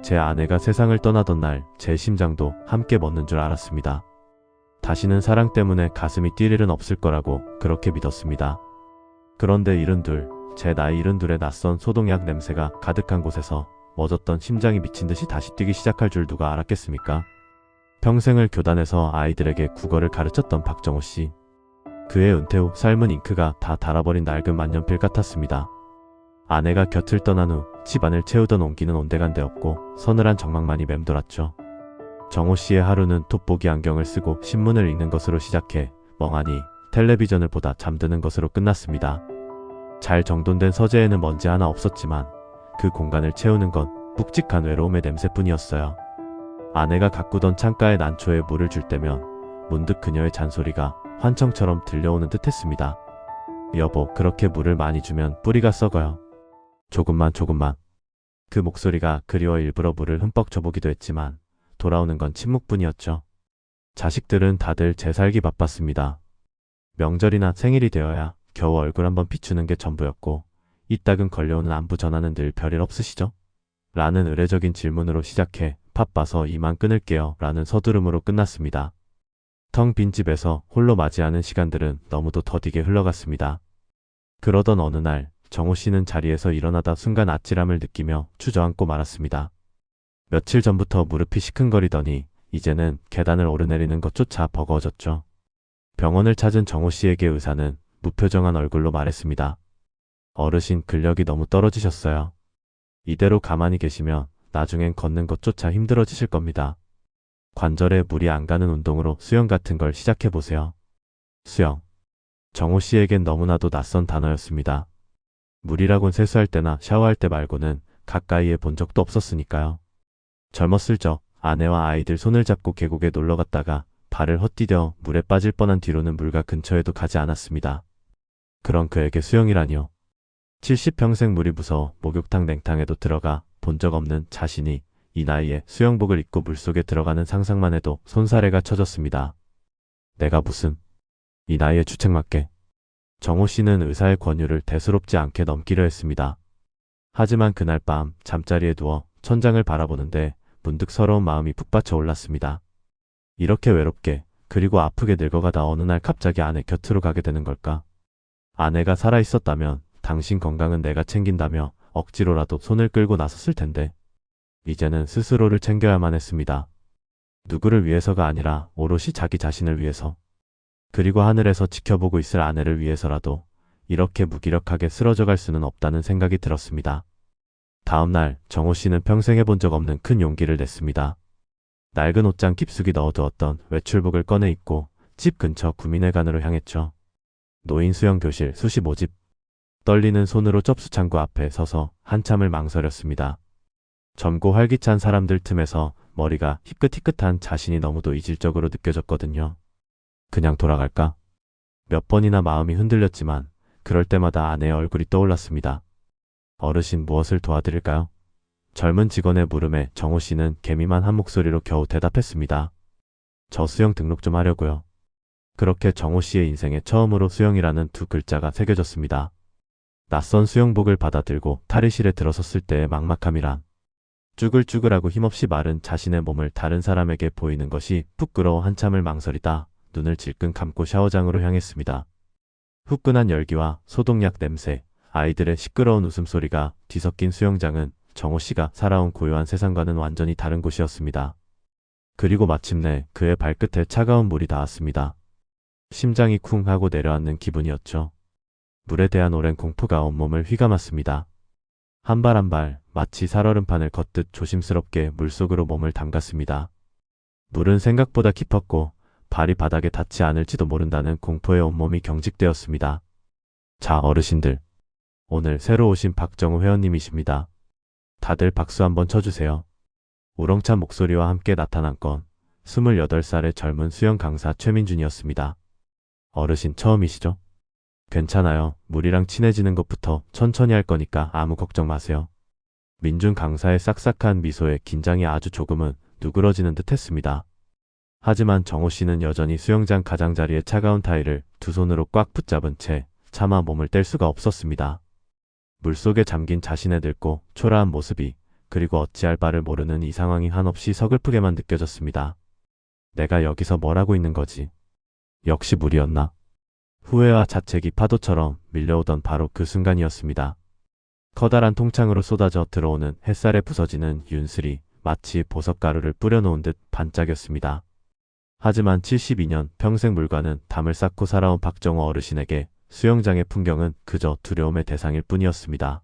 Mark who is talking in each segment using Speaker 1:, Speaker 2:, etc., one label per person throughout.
Speaker 1: 제 아내가 세상을 떠나던 날 제 심장도 함께 멎는 줄 알았습니다. 다시는 사랑 때문에 가슴이 뛸 일은 없을 거라고 그렇게 믿었습니다. 그런데 72, 제 나이 72의 낯선 소독약 냄새가 가득한 곳에서 멎었던 심장이 미친 듯이 다시 뛰기 시작할 줄 누가 알았겠습니까? 평생을 교단에서 아이들에게 국어를 가르쳤던 박정호 씨. 그의 은퇴 후 삶은 잉크가 다 닳아버린 낡은 만년필 같았습니다. 아내가 곁을 떠난 후 집안을 채우던 온기는 온데간데없고 서늘한 정막만이 맴돌았죠. 정호 씨의 하루는 돋보기 안경을 쓰고 신문을 읽는 것으로 시작해 멍하니 텔레비전을 보다 잠드는 것으로 끝났습니다. 잘 정돈된 서재에는 먼지 하나 없었지만 그 공간을 채우는 건 묵직한 외로움의 냄새뿐이었어요. 아내가 가꾸던 창가의 난초에 물을 줄 때면 문득 그녀의 잔소리가 환청처럼 들려오는 듯 했습니다. 여보, 그렇게 물을 많이 주면 뿌리가 썩어요. 조금만. 그 목소리가 그리워 일부러 물을 흠뻑 줘보기도 했지만 돌아오는 건 침묵뿐이었죠. 자식들은 다들 재살기 바빴습니다. 명절이나 생일이 되어야 겨우 얼굴 한번 비추는 게 전부였고 이따금 걸려오는 안부 전화는 늘 별일 없으시죠? 라는 의례적인 질문으로 시작해 바빠서 이만 끊을게요 라는 서두름으로 끝났습니다. 텅 빈 집에서 홀로 맞이하는 시간들은 너무도 더디게 흘러갔습니다. 그러던 어느 날 정호 씨는 자리에서 일어나다 순간 아찔함을 느끼며 주저앉고 말았습니다. 며칠 전부터 무릎이 시큰거리더니 이제는 계단을 오르내리는 것조차 버거워졌죠. 병원을 찾은 정호 씨에게 의사는 무표정한 얼굴로 말했습니다. 어르신, 근력이 너무 떨어지셨어요. 이대로 가만히 계시면 나중엔 걷는 것조차 힘들어지실 겁니다. 관절에 물이 안 가는 운동으로 수영 같은 걸 시작해보세요. 수영. 정호 씨에겐 너무나도 낯선 단어였습니다. 물이라곤 세수할 때나 샤워할 때 말고는 가까이에 본 적도 없었으니까요. 젊었을 적 아내와 아이들 손을 잡고 계곡에 놀러 갔다가 발을 헛디뎌 물에 빠질 뻔한 뒤로는 물가 근처에도 가지 않았습니다. 그런 그에게 수영이라니요. 70평생 물이 무서워 목욕탕 냉탕에도 들어가 본 적 없는 자신이 이 나이에 수영복을 입고 물속에 들어가는 상상만 해도 손사래가 쳐졌습니다. 내가 무슨 이 나이에 주책맞게. 정호 씨는 의사의 권유를 대수롭지 않게 넘기려 했습니다. 하지만 그날 밤 잠자리에 누워 천장을 바라보는데 문득 서러운 마음이 북받쳐 올랐습니다. 이렇게 외롭게 그리고 아프게 늙어가다 어느 날 갑자기 아내 곁으로 가게 되는 걸까? 아내가 살아있었다면 당신 건강은 내가 챙긴다며 억지로라도 손을 끌고 나섰을 텐데 이제는 스스로를 챙겨야만 했습니다. 누구를 위해서가 아니라 오롯이 자기 자신을 위해서. 그리고 하늘에서 지켜보고 있을 아내를 위해서라도 이렇게 무기력하게 쓰러져갈 수는 없다는 생각이 들었습니다. 다음날 정호 씨는 평생 해본 적 없는 큰 용기를 냈습니다. 낡은 옷장 깊숙이 넣어두었던 외출복을 꺼내 입고 집 근처 구민회관으로 향했죠. 노인 수영교실 수시 모집. 떨리는 손으로 접수창구 앞에 서서 한참을 망설였습니다. 젊고 활기찬 사람들 틈에서 머리가 희끗희끗한 자신이 너무도 이질적으로 느껴졌거든요. 그냥 돌아갈까? 몇 번이나 마음이 흔들렸지만 그럴 때마다 아내의 얼굴이 떠올랐습니다. 어르신, 무엇을 도와드릴까요? 젊은 직원의 물음에 정호 씨는 개미만 한 목소리로 겨우 대답했습니다. 저 수영 등록 좀 하려고요. 그렇게 정호 씨의 인생에 처음으로 수영이라는 두 글자가 새겨졌습니다. 낯선 수영복을 받아들고 탈의실에 들어섰을 때의 막막함이란 쭈글쭈글하고 힘없이 마른 자신의 몸을 다른 사람에게 보이는 것이 부끄러워 한참을 망설이다 눈을 질끈 감고 샤워장으로 향했습니다. 후끈한 열기와 소독약 냄새, 아이들의 시끄러운 웃음소리가 뒤섞인 수영장은 정호 씨가 살아온 고요한 세상과는 완전히 다른 곳이었습니다. 그리고 마침내 그의 발끝에 차가운 물이 닿았습니다. 심장이 쿵 하고 내려앉는 기분이었죠. 물에 대한 오랜 공포가 온몸을 휘감았습니다. 한 발 한 발 마치 살얼음판을 걷듯 조심스럽게 물속으로 몸을 담갔습니다. 물은 생각보다 깊었고 발이 바닥에 닿지 않을지도 모른다는 공포에 온몸이 경직되었습니다. 자, 어르신들. 오늘 새로 오신 박정호 회원님이십니다. 다들 박수 한번 쳐주세요. 우렁찬 목소리와 함께 나타난 건 28살의 젊은 수영 강사 최민준이었습니다. 어르신 처음이시죠? 괜찮아요. 물이랑 친해지는 것부터 천천히 할 거니까 아무 걱정 마세요. 민준 강사의 싹싹한 미소에 긴장이 아주 조금은 누그러지는 듯 했습니다. 하지만 정호 씨는 여전히 수영장 가장자리의 차가운 타일을 두 손으로 꽉 붙잡은 채 차마 몸을 뗄 수가 없었습니다. 물속에 잠긴 자신의 늙고 초라한 모습이 그리고 어찌할 바를 모르는 이 상황이 한없이 서글프게만 느껴졌습니다. 내가 여기서 뭘 하고 있는 거지? 역시 무리였나? 후회와 자책이 파도처럼 밀려오던 바로 그 순간이었습니다. 커다란 통창으로 쏟아져 들어오는 햇살에 부서지는 윤슬이 마치 보석가루를 뿌려놓은 듯 반짝였습니다. 하지만 72년 평생 물과는 담을 쌓고 살아온 박정호 어르신에게 수영장의 풍경은 그저 두려움의 대상일 뿐이었습니다.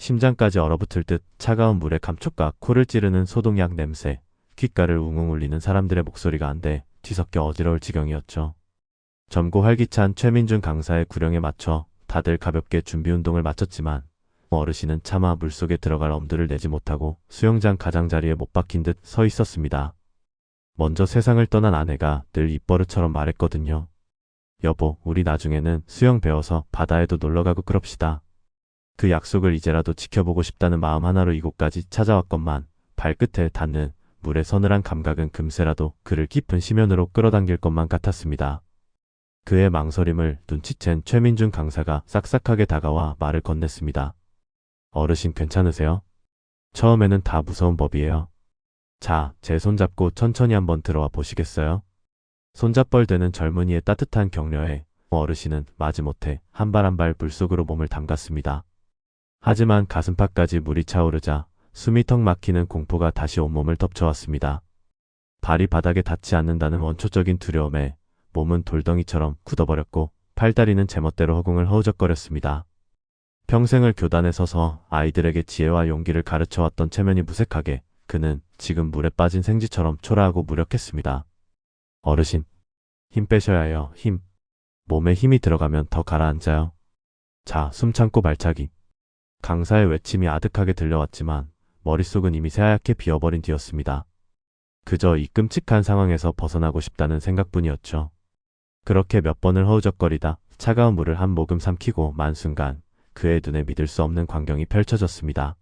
Speaker 1: 심장까지 얼어붙을 듯 차가운 물의 감촉과 코를 찌르는 소독약 냄새, 귓가를 웅웅 울리는 사람들의 목소리가 한데 뒤섞여 어지러울 지경이었죠. 젊고 활기찬 최민준 강사의 구령에 맞춰 다들 가볍게 준비운동을 마쳤지만 어르신은 차마 물속에 들어갈 엄두를 내지 못하고 수영장 가장자리에 못 박힌 듯 서 있었습니다. 먼저 세상을 떠난 아내가 늘 입버릇처럼 말했거든요. 여보, 우리 나중에는 수영 배워서 바다에도 놀러가고 그럽시다. 그 약속을 이제라도 지켜보고 싶다는 마음 하나로 이곳까지 찾아왔건만 발끝에 닿는 물의 서늘한 감각은 금세라도 그를 깊은 심연으로 끌어당길 것만 같았습니다. 그의 망설임을 눈치챈 최민준 강사가 싹싹하게 다가와 말을 건넸습니다. 어르신 괜찮으세요? 처음에는 다 무서운 법이에요. 자, 제 손 잡고 천천히 한번 들어와 보시겠어요? 손잡벌되는 젊은이의 따뜻한 격려에 어르신은 마지못해 한 발 한 발 물속으로 몸을 담갔습니다. 하지만 가슴팍까지 물이 차오르자 숨이 턱 막히는 공포가 다시 온몸을 덮쳐왔습니다. 발이 바닥에 닿지 않는다는 원초적인 두려움에 몸은 돌덩이처럼 굳어버렸고 팔다리는 제멋대로 허공을 허우적거렸습니다. 평생을 교단에 서서 아이들에게 지혜와 용기를 가르쳐왔던 체면이 무색하게 그는 지금 물에 빠진 생쥐처럼 초라하고 무력했습니다. 어르신, 힘 빼셔야 해요. 힘. 몸에 힘이 들어가면 더 가라앉아요. 자, 숨 참고 발차기. 강사의 외침이 아득하게 들려왔지만 머릿속은 이미 새하얗게 비어버린 뒤였습니다. 그저 이 끔찍한 상황에서 벗어나고 싶다는 생각뿐이었죠. 그렇게 몇 번을 허우적거리다 차가운 물을 한 모금 삼키고 만 순간 그의 눈에 믿을 수 없는 광경이 펼쳐졌습니다.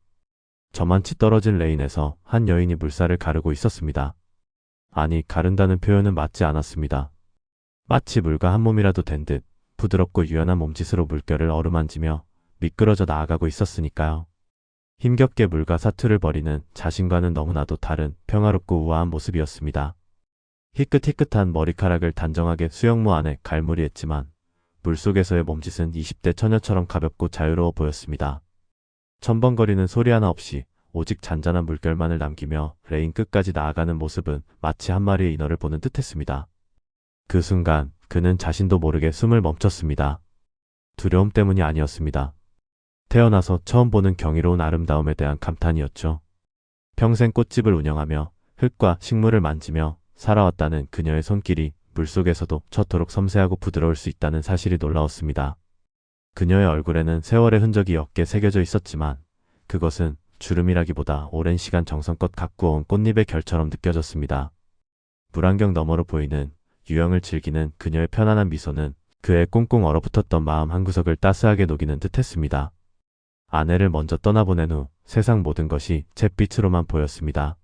Speaker 1: 저만치 떨어진 레인에서 한 여인이 물살을 가르고 있었습니다. 아니, 가른다는 표현은 맞지 않았습니다. 마치 물과 한 몸이라도 된 듯 부드럽고 유연한 몸짓으로 물결을 어루만지며 미끄러져 나아가고 있었으니까요. 힘겹게 물과 사투를 벌이는 자신과는 너무나도 다른 평화롭고 우아한 모습이었습니다. 희끗희끗한 머리카락을 단정하게 수영모 안에 갈무리했지만 물속에서의 몸짓은 20대 처녀처럼 가볍고 자유로워 보였습니다. 첨벙거리는 소리 하나 없이 오직 잔잔한 물결만을 남기며 레인 끝까지 나아가는 모습은 마치 한 마리의 인어를 보는 듯했습니다. 그 순간 그는 자신도 모르게 숨을 멈췄습니다. 두려움 때문이 아니었습니다. 태어나서 처음 보는 경이로운 아름다움에 대한 감탄이었죠. 평생 꽃집을 운영하며 흙과 식물을 만지며 살아왔다는 그녀의 손길이 물속에서도 저토록 섬세하고 부드러울 수 있다는 사실이 놀라웠습니다. 그녀의 얼굴에는 세월의 흔적이 옅게 새겨져 있었지만 그것은 주름이라기보다 오랜 시간 정성껏 가꾸어온 꽃잎의 결처럼 느껴졌습니다. 물안경 너머로 보이는 유영을 즐기는 그녀의 편안한 미소는 그의 꽁꽁 얼어붙었던 마음 한구석을 따스하게 녹이는 듯했습니다. 아내를 먼저 떠나보낸 후 세상 모든 것이 잿빛으로만 보였습니다.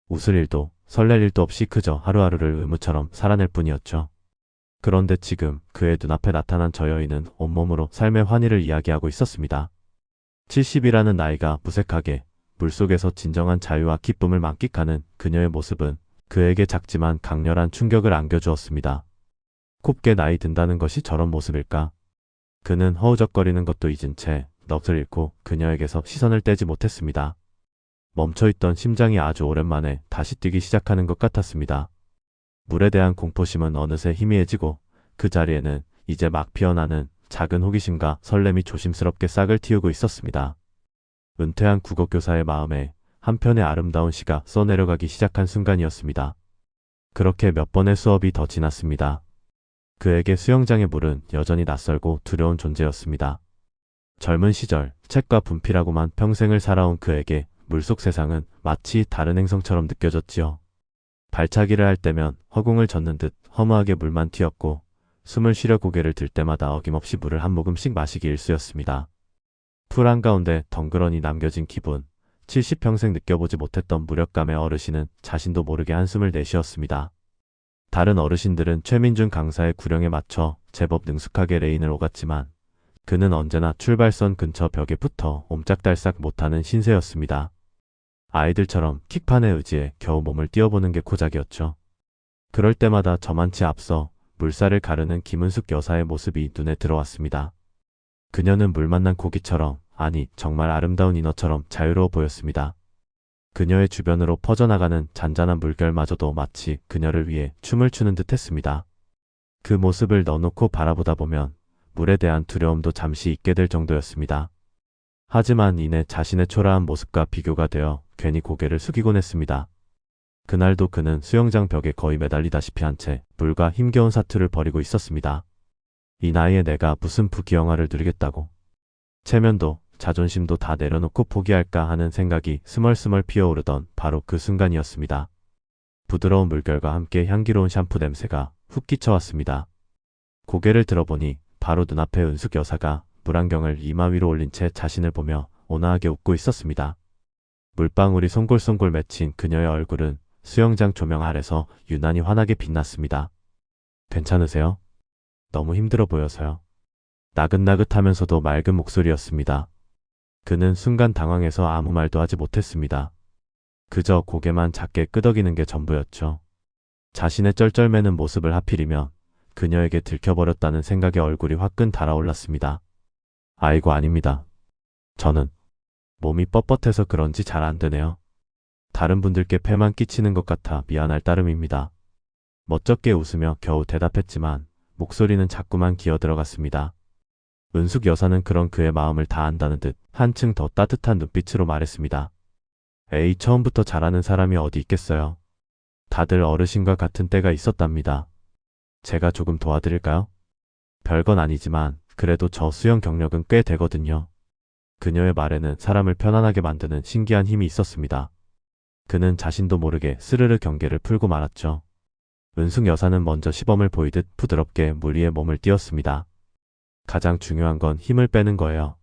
Speaker 1: 웃을 일도 설렐 일도 없이 그저 하루하루를 의무처럼 살아낼 뿐이었죠. 그런데 지금 그의 눈앞에 나타난 저 여인은 온몸으로 삶의 환희를 이야기하고 있었습니다. 70이라는 나이가 무색하게 물속에서 진정한 자유와 기쁨을 만끽하는 그녀의 모습은 그에게 작지만 강렬한 충격을 안겨주었습니다. 곱게 나이 든다는 것이 저런 모습일까? 그는 허우적거리는 것도 잊은 채 넋을 잃고 그녀에게서 시선을 떼지 못했습니다. 멈춰있던 심장이 아주 오랜만에 다시 뛰기 시작하는 것 같았습니다. 물에 대한 공포심은 어느새 희미해지고 그 자리에는 이제 막 피어나는 작은 호기심과 설렘이 조심스럽게 싹을 틔우고 있었습니다. 은퇴한 국어교사의 마음에 한편의 아름다운 시가 써내려가기 시작한 순간이었습니다. 그렇게 몇 번의 수업이 더 지났습니다. 그에게 수영장의 물은 여전히 낯설고 두려운 존재였습니다. 젊은 시절 책과 분필하고만 평생을 살아온 그에게 물속 세상은 마치 다른 행성처럼 느껴졌지요. 발차기를 할 때면 허공을 젓는 듯 허무하게 물만 튀었고 숨을 쉬려 고개를 들 때마다 어김없이 물을 한 모금씩 마시기 일쑤였습니다. 풀 한가운데 덩그러니 남겨진 기분, 70평생 느껴보지 못했던 무력감의 어르신은 자신도 모르게 한숨을 내쉬었습니다. 다른 어르신들은 최민준 강사의 구령에 맞춰 제법 능숙하게 레인을 오갔지만 그는 언제나 출발선 근처 벽에 붙어 옴짝달싹 못하는 신세였습니다. 아이들처럼 킥판에 의지해 겨우 몸을 띄워보는 게 고작이었죠. 그럴 때마다 저만치 앞서 물살을 가르는 김은숙 여사의 모습이 눈에 들어왔습니다. 그녀는 물 만난 고기처럼, 아니 정말 아름다운 인어처럼 자유로워 보였습니다. 그녀의 주변으로 퍼져나가는 잔잔한 물결마저도 마치 그녀를 위해 춤을 추는 듯 했습니다. 그 모습을 넋놓고 바라보다 보면 물에 대한 두려움도 잠시 잊게 될 정도였습니다. 하지만 이내 자신의 초라한 모습과 비교가 되어 괜히 고개를 숙이곤 했습니다. 그날도 그는 수영장 벽에 거의 매달리다시피 한 채 물과 힘겨운 사투를 벌이고 있었습니다. 이 나이에 내가 무슨 부귀영화를 누리겠다고. 체면도 자존심도 다 내려놓고 포기할까 하는 생각이 스멀스멀 피어오르던 바로 그 순간이었습니다. 부드러운 물결과 함께 향기로운 샴푸 냄새가 훅 끼쳐왔습니다. 고개를 들어보니 바로 눈앞에 은숙 여사가 물안경을 이마 위로 올린 채 자신을 보며 온화하게 웃고 있었습니다. 물방울이 송골송골 맺힌 그녀의 얼굴은 수영장 조명 아래서 유난히 환하게 빛났습니다. 괜찮으세요? 너무 힘들어 보여서요. 나긋나긋하면서도 맑은 목소리였습니다. 그는 순간 당황해서 아무 말도 하지 못했습니다. 그저 고개만 작게 끄덕이는 게 전부였죠. 자신의 쩔쩔매는 모습을 하필이면 그녀에게 들켜버렸다는 생각에 얼굴이 화끈 달아올랐습니다. 아이고 아닙니다. 저는 몸이 뻣뻣해서 그런지 잘 안 되네요. 다른 분들께 폐만 끼치는 것 같아 미안할 따름입니다. 멋쩍게 웃으며 겨우 대답했지만 목소리는 자꾸만 기어들어갔습니다. 은숙 여사는 그런 그의 마음을 다 안다는 듯 한층 더 따뜻한 눈빛으로 말했습니다. 에이, 처음부터 잘하는 사람이 어디 있겠어요. 다들 어르신과 같은 때가 있었답니다. 제가 조금 도와드릴까요? 별건 아니지만 그래도 저 수영 경력은 꽤 되거든요. 그녀의 말에는 사람을 편안하게 만드는 신기한 힘이 있었습니다. 그는 자신도 모르게 스르르 경계를 풀고 말았죠. 은숙 여사는 먼저 시범을 보이듯 부드럽게 물 위에 몸을 띄웠습니다. 가장 중요한 건 힘을 빼는 거예요.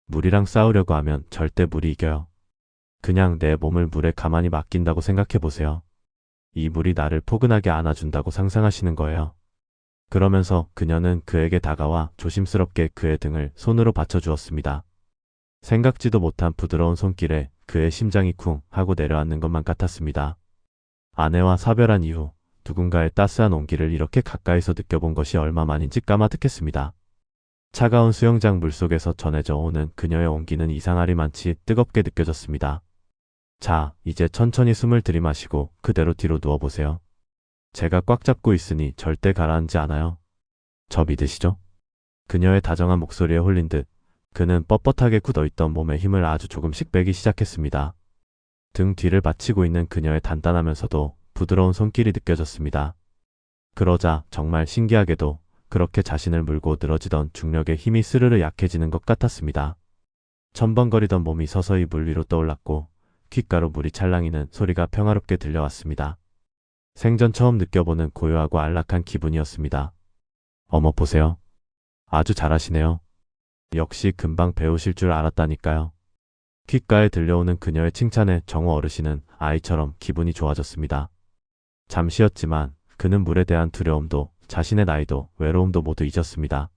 Speaker 1: 물이랑 싸우려고 하면 절대 물이 이겨요. 그냥 내 몸을 물에 가만히 맡긴다고 생각해보세요. 이 물이 나를 포근하게 안아준다고 상상하시는 거예요. 그러면서 그녀는 그에게 다가와 조심스럽게 그의 등을 손으로 받쳐주었습니다. 생각지도 못한 부드러운 손길에 그의 심장이 쿵 하고 내려앉는 것만 같았습니다. 아내와 사별한 이후 누군가의 따스한 온기를 이렇게 가까이서 느껴본 것이 얼마만인지 까마득했습니다. 차가운 수영장 물속에서 전해져 오는 그녀의 온기는 이상하리만치 뜨겁게 느껴졌습니다. 자, 이제 천천히 숨을 들이마시고 그대로 뒤로 누워보세요. 제가 꽉 잡고 있으니 절대 가라앉지 않아요. 저 믿으시죠? 그녀의 다정한 목소리에 홀린 듯 그는 뻣뻣하게 굳어있던 몸에 힘을 아주 조금씩 빼기 시작했습니다. 등 뒤를 받치고 있는 그녀의 단단하면서도 부드러운 손길이 느껴졌습니다. 그러자 정말 신기하게도 그렇게 자신을 물고 늘어지던 중력의 힘이 스르르 약해지는 것 같았습니다. 첨벙거리던 몸이 서서히 물 위로 떠올랐고 귓가로 물이 찰랑이는 소리가 평화롭게 들려왔습니다. 생전 처음 느껴보는 고요하고 안락한 기분이었습니다. 어머 보세요. 아주 잘하시네요. 역시 금방 배우실 줄 알았다니까요. 귓가에 들려오는 그녀의 칭찬에 정호 어르신은 아이처럼 기분이 좋아졌습니다. 잠시였지만 그는 물에 대한 두려움도 자신의 나이도 외로움도 모두 잊었습니다.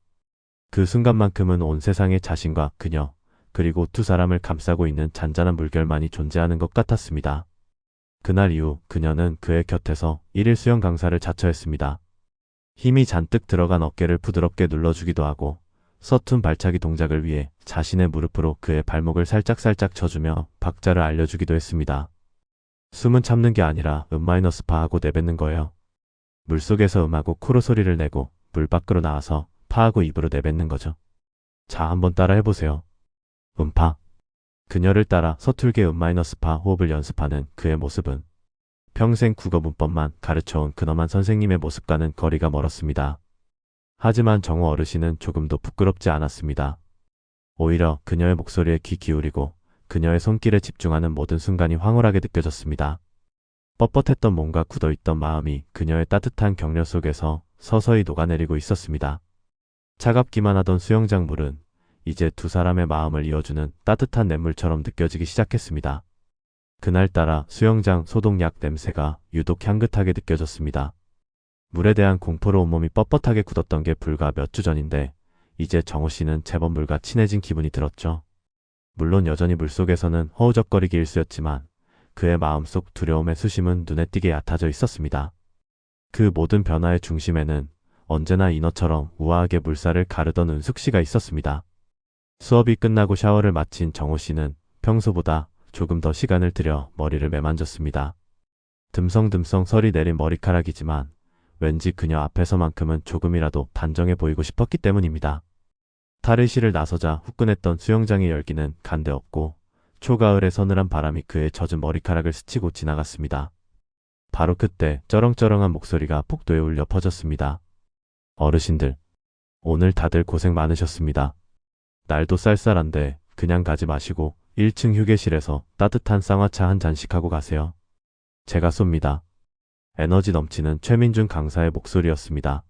Speaker 1: 그 순간만큼은 온 세상에 자신과 그녀 그리고 두 사람을 감싸고 있는 잔잔한 물결만이 존재하는 것 같았습니다. 그날 이후 그녀는 그의 곁에서 일일 수영 강사를 자처했습니다. 힘이 잔뜩 들어간 어깨를 부드럽게 눌러주기도 하고 서툰 발차기 동작을 위해 자신의 무릎으로 그의 발목을 살짝살짝 쳐주며 박자를 알려주기도 했습니다. 숨은 참는 게 아니라 음마이너스 파하고 내뱉는 거예요. 물속에서 음하고 코로 소리를 내고 물 밖으로 나와서 파하고 입으로 내뱉는 거죠. 자, 한번 따라 해보세요. 음파. 그녀를 따라 서툴게 음마이너스파 호흡을 연습하는 그의 모습은 평생 국어 문법만 가르쳐온 근엄한 선생님의 모습과는 거리가 멀었습니다. 하지만 정호 어르신은 조금도 부끄럽지 않았습니다. 오히려 그녀의 목소리에 귀 기울이고 그녀의 손길에 집중하는 모든 순간이 황홀하게 느껴졌습니다. 뻣뻣했던 몸과 굳어있던 마음이 그녀의 따뜻한 격려 속에서 서서히 녹아내리고 있었습니다. 차갑기만 하던 수영장 물은 이제 두 사람의 마음을 이어주는 따뜻한 냇물처럼 느껴지기 시작했습니다. 그날따라 수영장 소독약 냄새가 유독 향긋하게 느껴졌습니다. 물에 대한 공포로 온몸이 뻣뻣하게 굳었던 게 불과 몇 주 전인데 이제 정호 씨는 제법 물과 친해진 기분이 들었죠. 물론 여전히 물속에서는 허우적거리기 일쑤였지만 그의 마음속 두려움의 수심은 눈에 띄게 얕아져 있었습니다. 그 모든 변화의 중심에는 언제나 인어처럼 우아하게 물살을 가르던 은숙 씨가 있었습니다. 수업이 끝나고 샤워를 마친 정호 씨는 평소보다 조금 더 시간을 들여 머리를 매만졌습니다. 듬성듬성 설이 내린 머리카락이지만 왠지 그녀 앞에서만큼은 조금이라도 단정해 보이고 싶었기 때문입니다. 탈의실을 나서자 후끈했던 수영장의 열기는 간데 없고 초가을의 서늘한 바람이 그의 젖은 머리카락을 스치고 지나갔습니다. 바로 그때 쩌렁쩌렁한 목소리가 복도에 울려 퍼졌습니다. 어르신들, 오늘 다들 고생 많으셨습니다. 날도 쌀쌀한데 그냥 가지 마시고 1층 휴게실에서 따뜻한 쌍화차 한 잔씩 하고 가세요. 제가 쏩니다. 에너지 넘치는 최민준 강사의 목소리였습니다.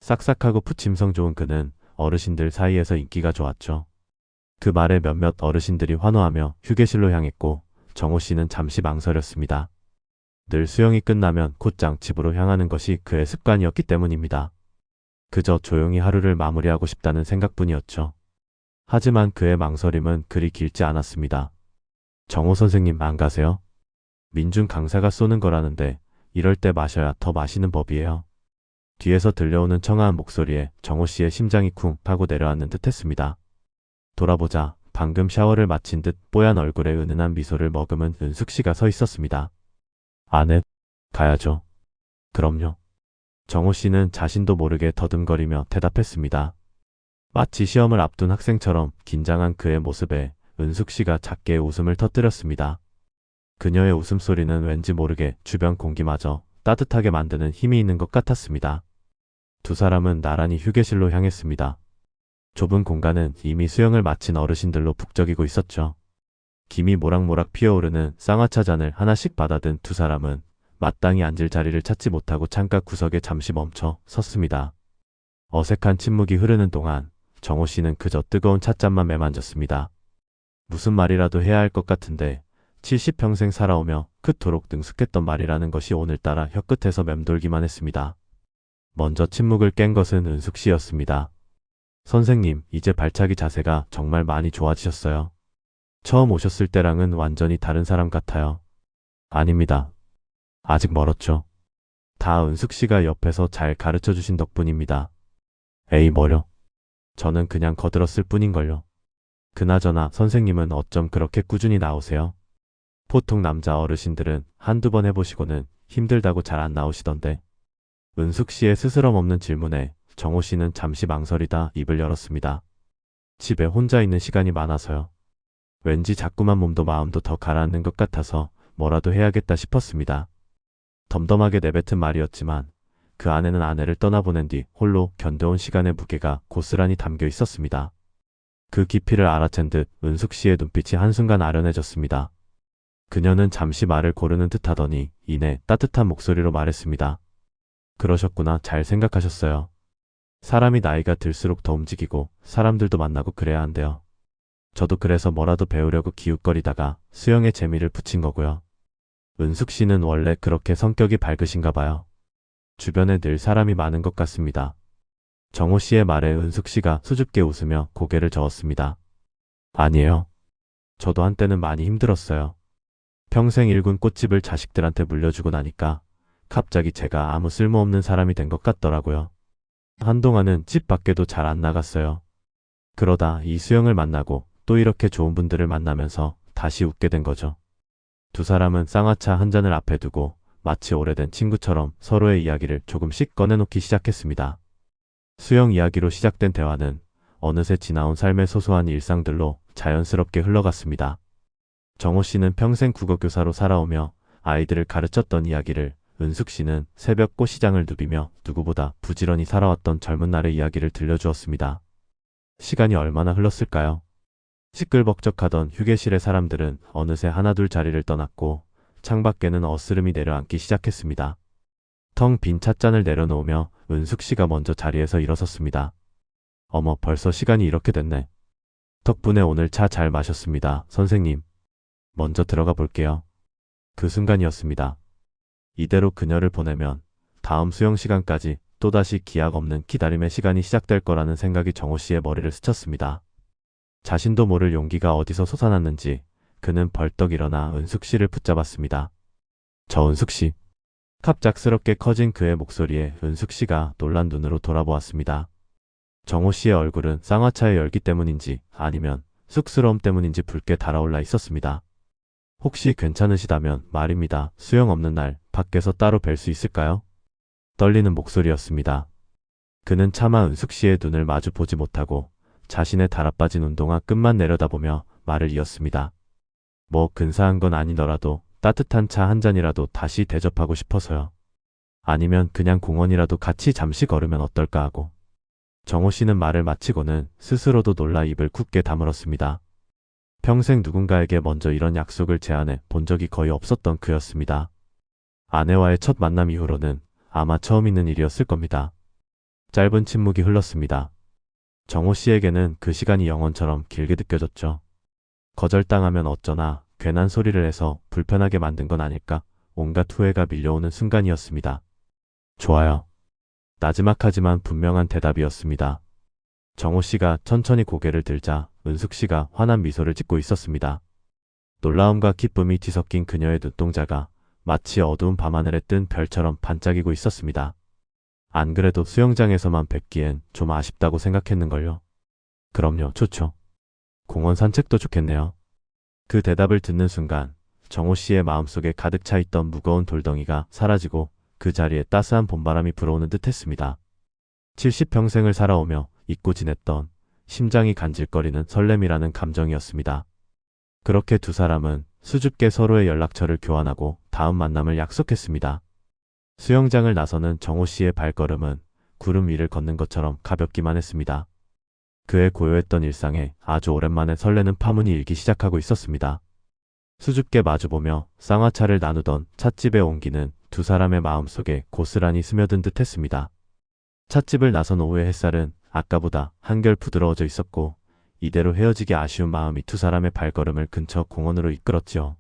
Speaker 1: 싹싹하고 푸침성 좋은 그는 어르신들 사이에서 인기가 좋았죠. 그 말에 몇몇 어르신들이 환호하며 휴게실로 향했고 정호 씨는 잠시 망설였습니다. 늘 수영이 끝나면 곧장 집으로 향하는 것이 그의 습관이었기 때문입니다. 그저 조용히 하루를 마무리하고 싶다는 생각뿐이었죠. 하지만 그의 망설임은 그리 길지 않았습니다. 정호 선생님 안 가세요? 민준 강사가 쏘는 거라는데 이럴 때 마셔야 더 마시는 법이에요. 뒤에서 들려오는 청아한 목소리에 정호 씨의 심장이 쿵 하고 내려앉는 듯 했습니다. 돌아보자 방금 샤워를 마친 듯 뽀얀 얼굴에 은은한 미소를 머금은 은숙 씨가 서 있었습니다. 아네, 가야죠. 그럼요. 정호 씨는 자신도 모르게 더듬거리며 대답했습니다. 마치 시험을 앞둔 학생처럼 긴장한 그의 모습에 은숙 씨가 작게 웃음을 터뜨렸습니다. 그녀의 웃음소리는 왠지 모르게 주변 공기마저 따뜻하게 만드는 힘이 있는 것 같았습니다. 두 사람은 나란히 휴게실로 향했습니다. 좁은 공간은 이미 수영을 마친 어르신들로 북적이고 있었죠. 김이 모락모락 피어오르는 쌍화차 잔을 하나씩 받아든 두 사람은 마땅히 앉을 자리를 찾지 못하고 창가 구석에 잠시 멈춰 섰습니다. 어색한 침묵이 흐르는 동안 정호 씨는 그저 뜨거운 찻잔만 매만졌습니다. 무슨 말이라도 해야 할 것 같은데 70평생 살아오며 그토록 능숙했던 말이라는 것이 오늘따라 혀끝에서 맴돌기만 했습니다. 먼저 침묵을 깬 것은 은숙 씨였습니다. 선생님, 이제 발차기 자세가 정말 많이 좋아지셨어요. 처음 오셨을 때랑은 완전히 다른 사람 같아요. 아닙니다. 아직 멀었죠. 다 은숙 씨가 옆에서 잘 가르쳐 주신 덕분입니다. 에이 뭐려. 저는 그냥 거들었을 뿐인걸요. 그나저나 선생님은 어쩜 그렇게 꾸준히 나오세요? 보통 남자 어르신들은 한두 번 해보시고는 힘들다고 잘 안 나오시던데. 은숙 씨의 스스럼 없는 질문에 정호 씨는 잠시 망설이다 입을 열었습니다. 집에 혼자 있는 시간이 많아서요. 왠지 자꾸만 몸도 마음도 더 가라앉는 것 같아서 뭐라도 해야겠다 싶었습니다. 덤덤하게 내뱉은 말이었지만 그 안에는 아내를 떠나보낸 뒤 홀로 견뎌온 시간의 무게가 고스란히 담겨 있었습니다. 그 깊이를 알아챈 듯 은숙 씨의 눈빛이 한순간 아련해졌습니다. 그녀는 잠시 말을 고르는 듯 하더니 이내 따뜻한 목소리로 말했습니다. 그러셨구나. 잘 생각하셨어요. 사람이 나이가 들수록 더 움직이고 사람들도 만나고 그래야 한대요. 저도 그래서 뭐라도 배우려고 기웃거리다가 수영에 재미를 붙인 거고요. 은숙 씨는 원래 그렇게 성격이 밝으신가 봐요. 주변에 늘 사람이 많은 것 같습니다. 정호 씨의 말에 은숙 씨가 수줍게 웃으며 고개를 저었습니다. 아니에요. 저도 한때는 많이 힘들었어요. 평생 일군 꽃집을 자식들한테 물려주고 나니까 갑자기 제가 아무 쓸모없는 사람이 된 것 같더라고요. 한동안은 집 밖에도 잘 안 나갔어요. 그러다 이 수영을 만나고 또 이렇게 좋은 분들을 만나면서 다시 웃게 된 거죠. 두 사람은 쌍화차 한 잔을 앞에 두고 마치 오래된 친구처럼 서로의 이야기를 조금씩 꺼내놓기 시작했습니다. 수영 이야기로 시작된 대화는 어느새 지나온 삶의 소소한 일상들로 자연스럽게 흘러갔습니다. 정호 씨는 평생 국어교사로 살아오며 아이들을 가르쳤던 이야기를, 은숙 씨는 새벽 꽃시장을 누비며 누구보다 부지런히 살아왔던 젊은 날의 이야기를 들려주었습니다. 시간이 얼마나 흘렀을까요? 시끌벅적하던 휴게실의 사람들은 어느새 하나둘 자리를 떠났고 창밖에는 어스름이 내려앉기 시작했습니다. 텅 빈 찻잔을 내려놓으며 은숙 씨가 먼저 자리에서 일어섰습니다. 어머, 벌써 시간이 이렇게 됐네. 덕분에 오늘 차 잘 마셨습니다, 선생님. 먼저 들어가 볼게요. 그 순간이었습니다. 이대로 그녀를 보내면 다음 수영 시간까지 또다시 기약 없는 기다림의 시간이 시작될 거라는 생각이 정호 씨의 머리를 스쳤습니다. 자신도 모를 용기가 어디서 솟아났는지 그는 벌떡 일어나 은숙 씨를 붙잡았습니다. 저 은숙 씨. 갑작스럽게 커진 그의 목소리에 은숙 씨가 놀란 눈으로 돌아보았습니다. 정호 씨의 얼굴은 쌍화차의 열기 때문인지 아니면 쑥스러움 때문인지 붉게 달아올라 있었습니다. 혹시 괜찮으시다면 말입니다. 수영 없는 날 밖에서 따로 뵐 수 있을까요? 떨리는 목소리였습니다. 그는 차마 은숙 씨의 눈을 마주 보지 못하고 자신의 달아빠진 운동화 끝만 내려다보며 말을 이었습니다. 뭐 근사한 건 아니더라도 따뜻한 차 한 잔이라도 다시 대접하고 싶어서요. 아니면 그냥 공원이라도 같이 잠시 걸으면 어떨까 하고. 정호 씨는 말을 마치고는 스스로도 놀라 입을 굳게 다물었습니다. 평생 누군가에게 먼저 이런 약속을 제안해 본 적이 거의 없었던 그였습니다. 아내와의 첫 만남 이후로는 아마 처음 있는 일이었을 겁니다. 짧은 침묵이 흘렀습니다. 정호 씨에게는 그 시간이 영원처럼 길게 느껴졌죠. 거절당하면 어쩌나 괜한 소리를 해서 불편하게 만든 건 아닐까 온갖 후회가 밀려오는 순간이었습니다. 좋아요. 나지막하지만 분명한 대답이었습니다. 정호 씨가 천천히 고개를 들자 은숙 씨가 환한 미소를 짓고 있었습니다. 놀라움과 기쁨이 뒤섞인 그녀의 눈동자가 마치 어두운 밤하늘에 뜬 별처럼 반짝이고 있었습니다. 안 그래도 수영장에서만 뵙기엔 좀 아쉽다고 생각했는걸요. 그럼요, 좋죠. 공원 산책도 좋겠네요. 그 대답을 듣는 순간 정호 씨의 마음속에 가득 차 있던 무거운 돌덩이가 사라지고 그 자리에 따스한 봄바람이 불어오는 듯 했습니다. 70평생을 살아오며 잊고 지냈던 심장이 간질거리는 설렘이라는 감정이었습니다. 그렇게 두 사람은 수줍게 서로의 연락처를 교환하고 다음 만남을 약속했습니다. 수영장을 나서는 정호 씨의 발걸음은 구름 위를 걷는 것처럼 가볍기만 했습니다. 그의 고요했던 일상에 아주 오랜만에 설레는 파문이 일기 시작하고 있었습니다. 수줍게 마주보며 쌍화차를 나누던 찻집의 온기는 두 사람의 마음속에 고스란히 스며든 듯 했습니다. 찻집을 나선 오후의 햇살은 아까보다 한결 부드러워져 있었고 이대로 헤어지기 아쉬운 마음이 두 사람의 발걸음을 근처 공원으로 이끌었지요.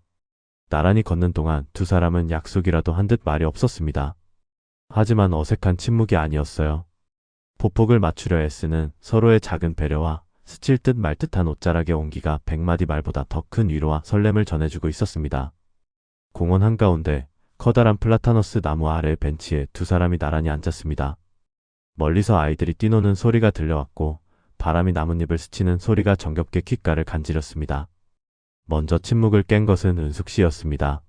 Speaker 1: 나란히 걷는 동안 두 사람은 약속이라도 한 듯 말이 없었습니다. 하지만 어색한 침묵이 아니었어요. 보폭을 맞추려 애쓰는 서로의 작은 배려와 스칠 듯 말 듯한 옷자락의 온기가 100마디 말보다 더 큰 위로와 설렘을 전해주고 있었습니다. 공원 한가운데 커다란 플라타너스 나무 아래 벤치에 두 사람이 나란히 앉았습니다. 멀리서 아이들이 뛰노는 소리가 들려왔고 바람이 나뭇잎을 스치는 소리가 정겹게 귓가를 간지렸습니다. 먼저 침묵을 깬 것은 은숙 씨였습니다.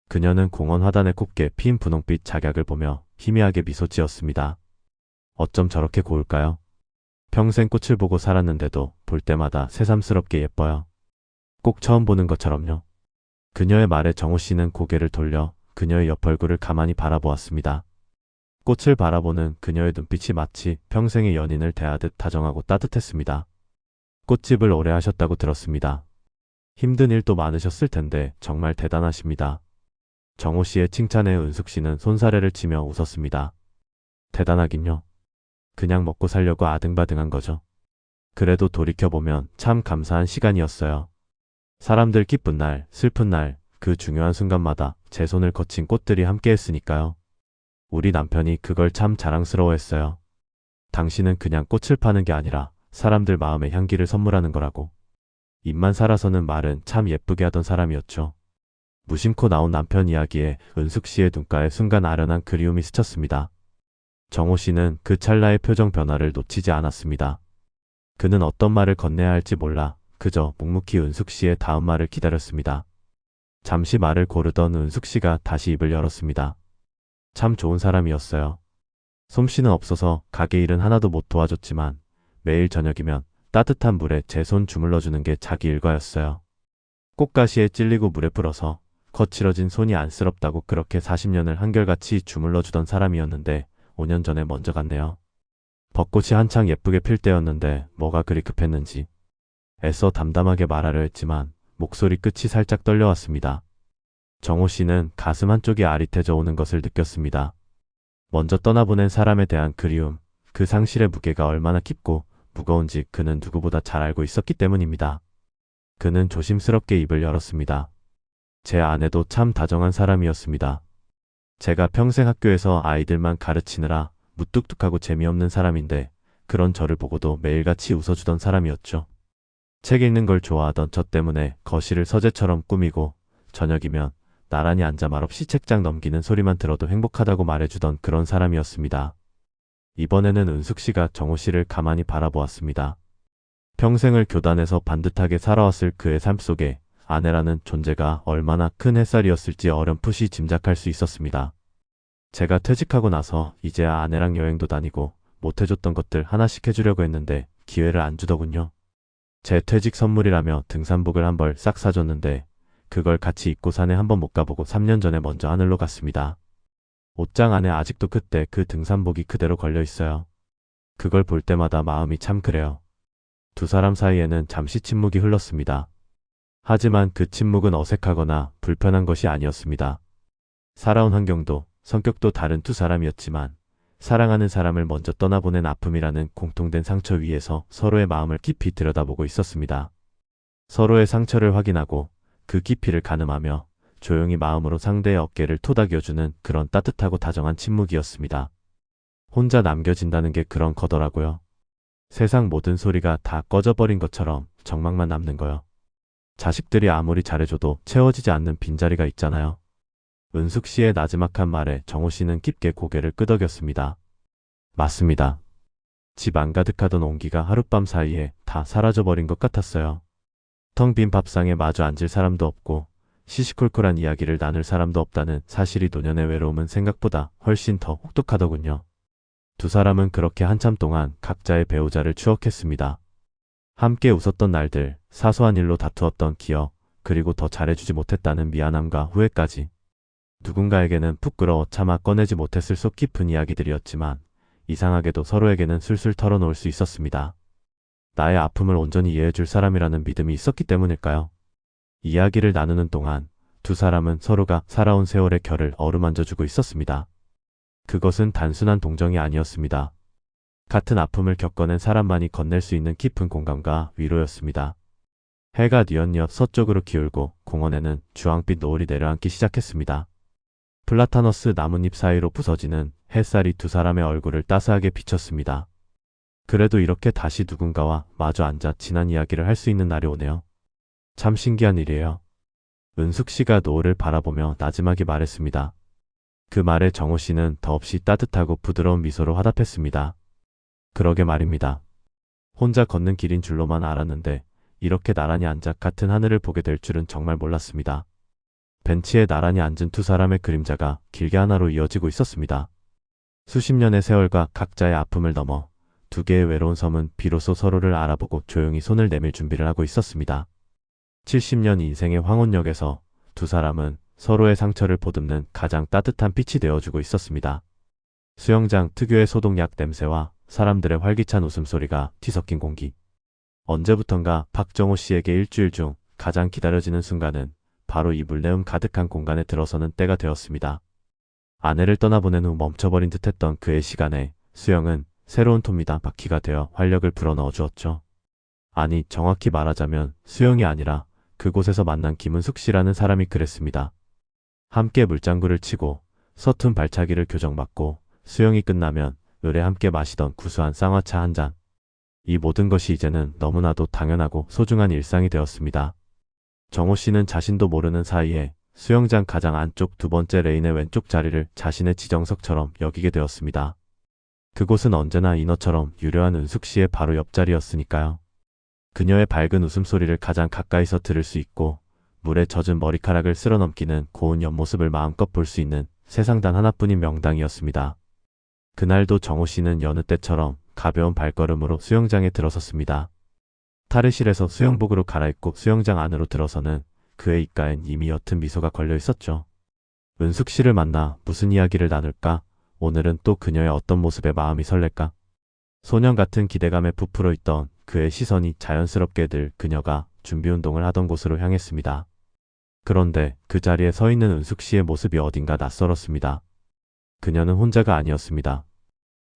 Speaker 1: 그녀는 공원 화단에 곱게 핀 분홍빛 작약을 보며 희미하게 미소 지었습니다. 어쩜 저렇게 고울까요? 평생 꽃을 보고 살았는데도 볼 때마다 새삼스럽게 예뻐요. 꼭 처음 보는 것처럼요. 그녀의 말에 정호 씨는 고개를 돌려 그녀의 옆 얼굴을 가만히 바라보았습니다. 꽃을 바라보는 그녀의 눈빛이 마치 평생의 연인을 대하듯 다정하고 따뜻했습니다. 꽃집을 오래 하셨다고 들었습니다. 힘든 일도 많으셨을 텐데 정말 대단하십니다. 정호 씨의 칭찬에 은숙 씨는 손사래를 치며 웃었습니다. 대단하긴요. 그냥 먹고 살려고 아등바등한 거죠. 그래도 돌이켜보면 참 감사한 시간이었어요. 사람들 기쁜 날, 슬픈 날, 그 중요한 순간마다 제 손을 거친 꽃들이 함께했으니까요. 우리 남편이 그걸 참 자랑스러워했어요. 당신은 그냥 꽃을 파는 게 아니라 사람들 마음의 향기를 선물하는 거라고. 입만 살아서는 말은 참 예쁘게 하던 사람이었죠. 무심코 나온 남편 이야기에 은숙 씨의 눈가에 순간 아련한 그리움이 스쳤습니다. 정호 씨는 그 찰나의 표정 변화를 놓치지 않았습니다. 그는 어떤 말을 건네야 할지 몰라 그저 묵묵히 은숙 씨의 다음 말을 기다렸습니다. 잠시 말을 고르던 은숙 씨가 다시 입을 열었습니다. 참 좋은 사람이었어요. 솜씨는 없어서 가게 일은 하나도 못 도와줬지만 매일 저녁이면 따뜻한 물에 제 손 주물러주는 게 자기 일과였어요. 꽃가시에 찔리고 물에 불어서 거칠어진 손이 안쓰럽다고 그렇게 40년을 한결같이 주물러주던 사람이었는데 5년 전에 먼저 갔네요. 벚꽃이 한창 예쁘게 필 때였는데 뭐가 그리 급했는지 애써 담담하게 말하려 했지만 목소리 끝이 살짝 떨려왔습니다. 정호 씨는 가슴 한쪽이 아릿해져 오는 것을 느꼈습니다. 먼저 떠나보낸 사람에 대한 그리움, 그 상실의 무게가 얼마나 깊고 무거운지 그는 누구보다 잘 알고 있었기 때문입니다. 그는 조심스럽게 입을 열었습니다. 제 아내도 참 다정한 사람이었습니다. 제가 평생 학교에서 아이들만 가르치느라 무뚝뚝하고 재미없는 사람인데 그런 저를 보고도 매일같이 웃어주던 사람이었죠. 책 읽는 걸 좋아하던 저 때문에 거실을 서재처럼 꾸미고 저녁이면 나란히 앉아 말없이 책장 넘기는 소리만 들어도 행복하다고 말해주던 그런 사람이었습니다. 이번에는 은숙 씨가 정호 씨를 가만히 바라보았습니다. 평생을 교단에서 반듯하게 살아왔을 그의 삶 속에 아내라는 존재가 얼마나 큰 햇살이었을지 어렴풋이 짐작할 수 있었습니다. 제가 퇴직하고 나서 이제야 아내랑 여행도 다니고 못해줬던 것들 하나씩 해주려고 했는데 기회를 안 주더군요. 제 퇴직 선물이라며 등산복을 한 벌 싹 사줬는데 그걸 같이 입고 산에 한번 못 가보고 3년 전에 먼저 하늘로 갔습니다. 옷장 안에 아직도 그때 그 등산복이 그대로 걸려 있어요. 그걸 볼 때마다 마음이 참 그래요. 두 사람 사이에는 잠시 침묵이 흘렀습니다. 하지만 그 침묵은 어색하거나 불편한 것이 아니었습니다. 살아온 환경도 성격도 다른 두 사람이었지만 사랑하는 사람을 먼저 떠나보낸 아픔이라는 공통된 상처 위에서 서로의 마음을 깊이 들여다보고 있었습니다. 서로의 상처를 확인하고 그 깊이를 가늠하며 조용히 마음으로 상대의 어깨를 토닥여주는 그런 따뜻하고 다정한 침묵이었습니다. 혼자 남겨진다는 게 그런 거더라고요. 세상 모든 소리가 다 꺼져버린 것처럼 정막만 남는 거요. 자식들이 아무리 잘해줘도 채워지지 않는 빈자리가 있잖아요. 은숙 씨의 나지막한 말에 정호 씨는 깊게 고개를 끄덕였습니다. 맞습니다. 집 안 가득하던 온기가 하룻밤 사이에 다 사라져버린 것 같았어요. 텅 빈 밥상에 마주 앉을 사람도 없고 시시콜콜한 이야기를 나눌 사람도 없다는 사실이 노년의 외로움은 생각보다 훨씬 더 혹독하더군요. 두 사람은 그렇게 한참 동안 각자의 배우자를 추억했습니다. 함께 웃었던 날들, 사소한 일로 다투었던 기억, 그리고 더 잘해주지 못했다는 미안함과 후회까지. 누군가에게는 부끄러워 차마 꺼내지 못했을 속 깊은 이야기들이었지만 이상하게도 서로에게는 술술 털어놓을 수 있었습니다. 나의 아픔을 온전히 이해해줄 사람이라는 믿음이 있었기 때문일까요? 이야기를 나누는 동안 두 사람은 서로가 살아온 세월의 결을 어루만져주고 있었습니다. 그것은 단순한 동정이 아니었습니다. 같은 아픔을 겪어낸 사람만이 건넬 수 있는 깊은 공감과 위로였습니다. 해가 뉘엿뉘엿 서쪽으로 기울고 공원에는 주황빛 노을이 내려앉기 시작했습니다. 플라타너스 나뭇잎 사이로 부서지는 햇살이 두 사람의 얼굴을 따스하게 비쳤습니다. 그래도 이렇게 다시 누군가와 마주 앉아 지난 이야기를 할 수 있는 날이 오네요. 참 신기한 일이에요. 은숙 씨가 노을을 바라보며 나지막이 말했습니다. 그 말에 정호 씨는 더없이 따뜻하고 부드러운 미소로 화답했습니다. 그러게 말입니다. 혼자 걷는 길인 줄로만 알았는데 이렇게 나란히 앉아 같은 하늘을 보게 될 줄은 정말 몰랐습니다. 벤치에 나란히 앉은 두 사람의 그림자가 길게 하나로 이어지고 있었습니다. 수십 년의 세월과 각자의 아픔을 넘어 두 개의 외로운 섬은 비로소 서로를 알아보고 조용히 손을 내밀 준비를 하고 있었습니다. 70년 인생의 황혼역에서 두 사람은 서로의 상처를 보듬는 가장 따뜻한 빛이 되어주고 있었습니다. 수영장 특유의 소독약 냄새와 사람들의 활기찬 웃음소리가 뒤섞인 공기. 언제부턴가 박정호 씨에게 일주일 중 가장 기다려지는 순간은 바로 이 물내음 가득한 공간에 들어서는 때가 되었습니다. 아내를 떠나보낸 후 멈춰버린 듯했던 그의 시간에 수영은 새로운 톱니다 바퀴가 되어 활력을 불어넣어 주었죠. 아니, 정확히 말하자면 수영이 아니라 그곳에서 만난 김은숙 씨라는 사람이 그랬습니다. 함께 물장구를 치고 서툰 발차기를 교정받고 수영이 끝나면 을에 함께 마시던 구수한 쌍화차 한 잔. 이 모든 것이 이제는 너무나도 당연하고 소중한 일상이 되었습니다. 정호 씨는 자신도 모르는 사이에 수영장 가장 안쪽 두 번째 레인의 왼쪽 자리를 자신의 지정석처럼 여기게 되었습니다. 그곳은 언제나 인어처럼 유려한 은숙 씨의 바로 옆자리였으니까요. 그녀의 밝은 웃음소리를 가장 가까이서 들을 수 있고 물에 젖은 머리카락을 쓸어넘기는 고운 옆모습을 마음껏 볼 수 있는 세상 단 하나뿐인 명당이었습니다. 그날도 정호 씨는 여느 때처럼 가벼운 발걸음으로 수영장에 들어섰습니다. 탈의실에서 수영복으로 갈아입고 수영장 안으로 들어서는 그의 입가엔 이미 옅은 미소가 걸려 있었죠. 은숙 씨를 만나 무슨 이야기를 나눌까? 오늘은 또 그녀의 어떤 모습에 마음이 설렐까? 소년 같은 기대감에 부풀어 있던 그의 시선이 자연스럽게 늘 그녀가 준비운동을 하던 곳으로 향했습니다. 그런데 그 자리에 서 있는 은숙 씨의 모습이 어딘가 낯설었습니다. 그녀는 혼자가 아니었습니다.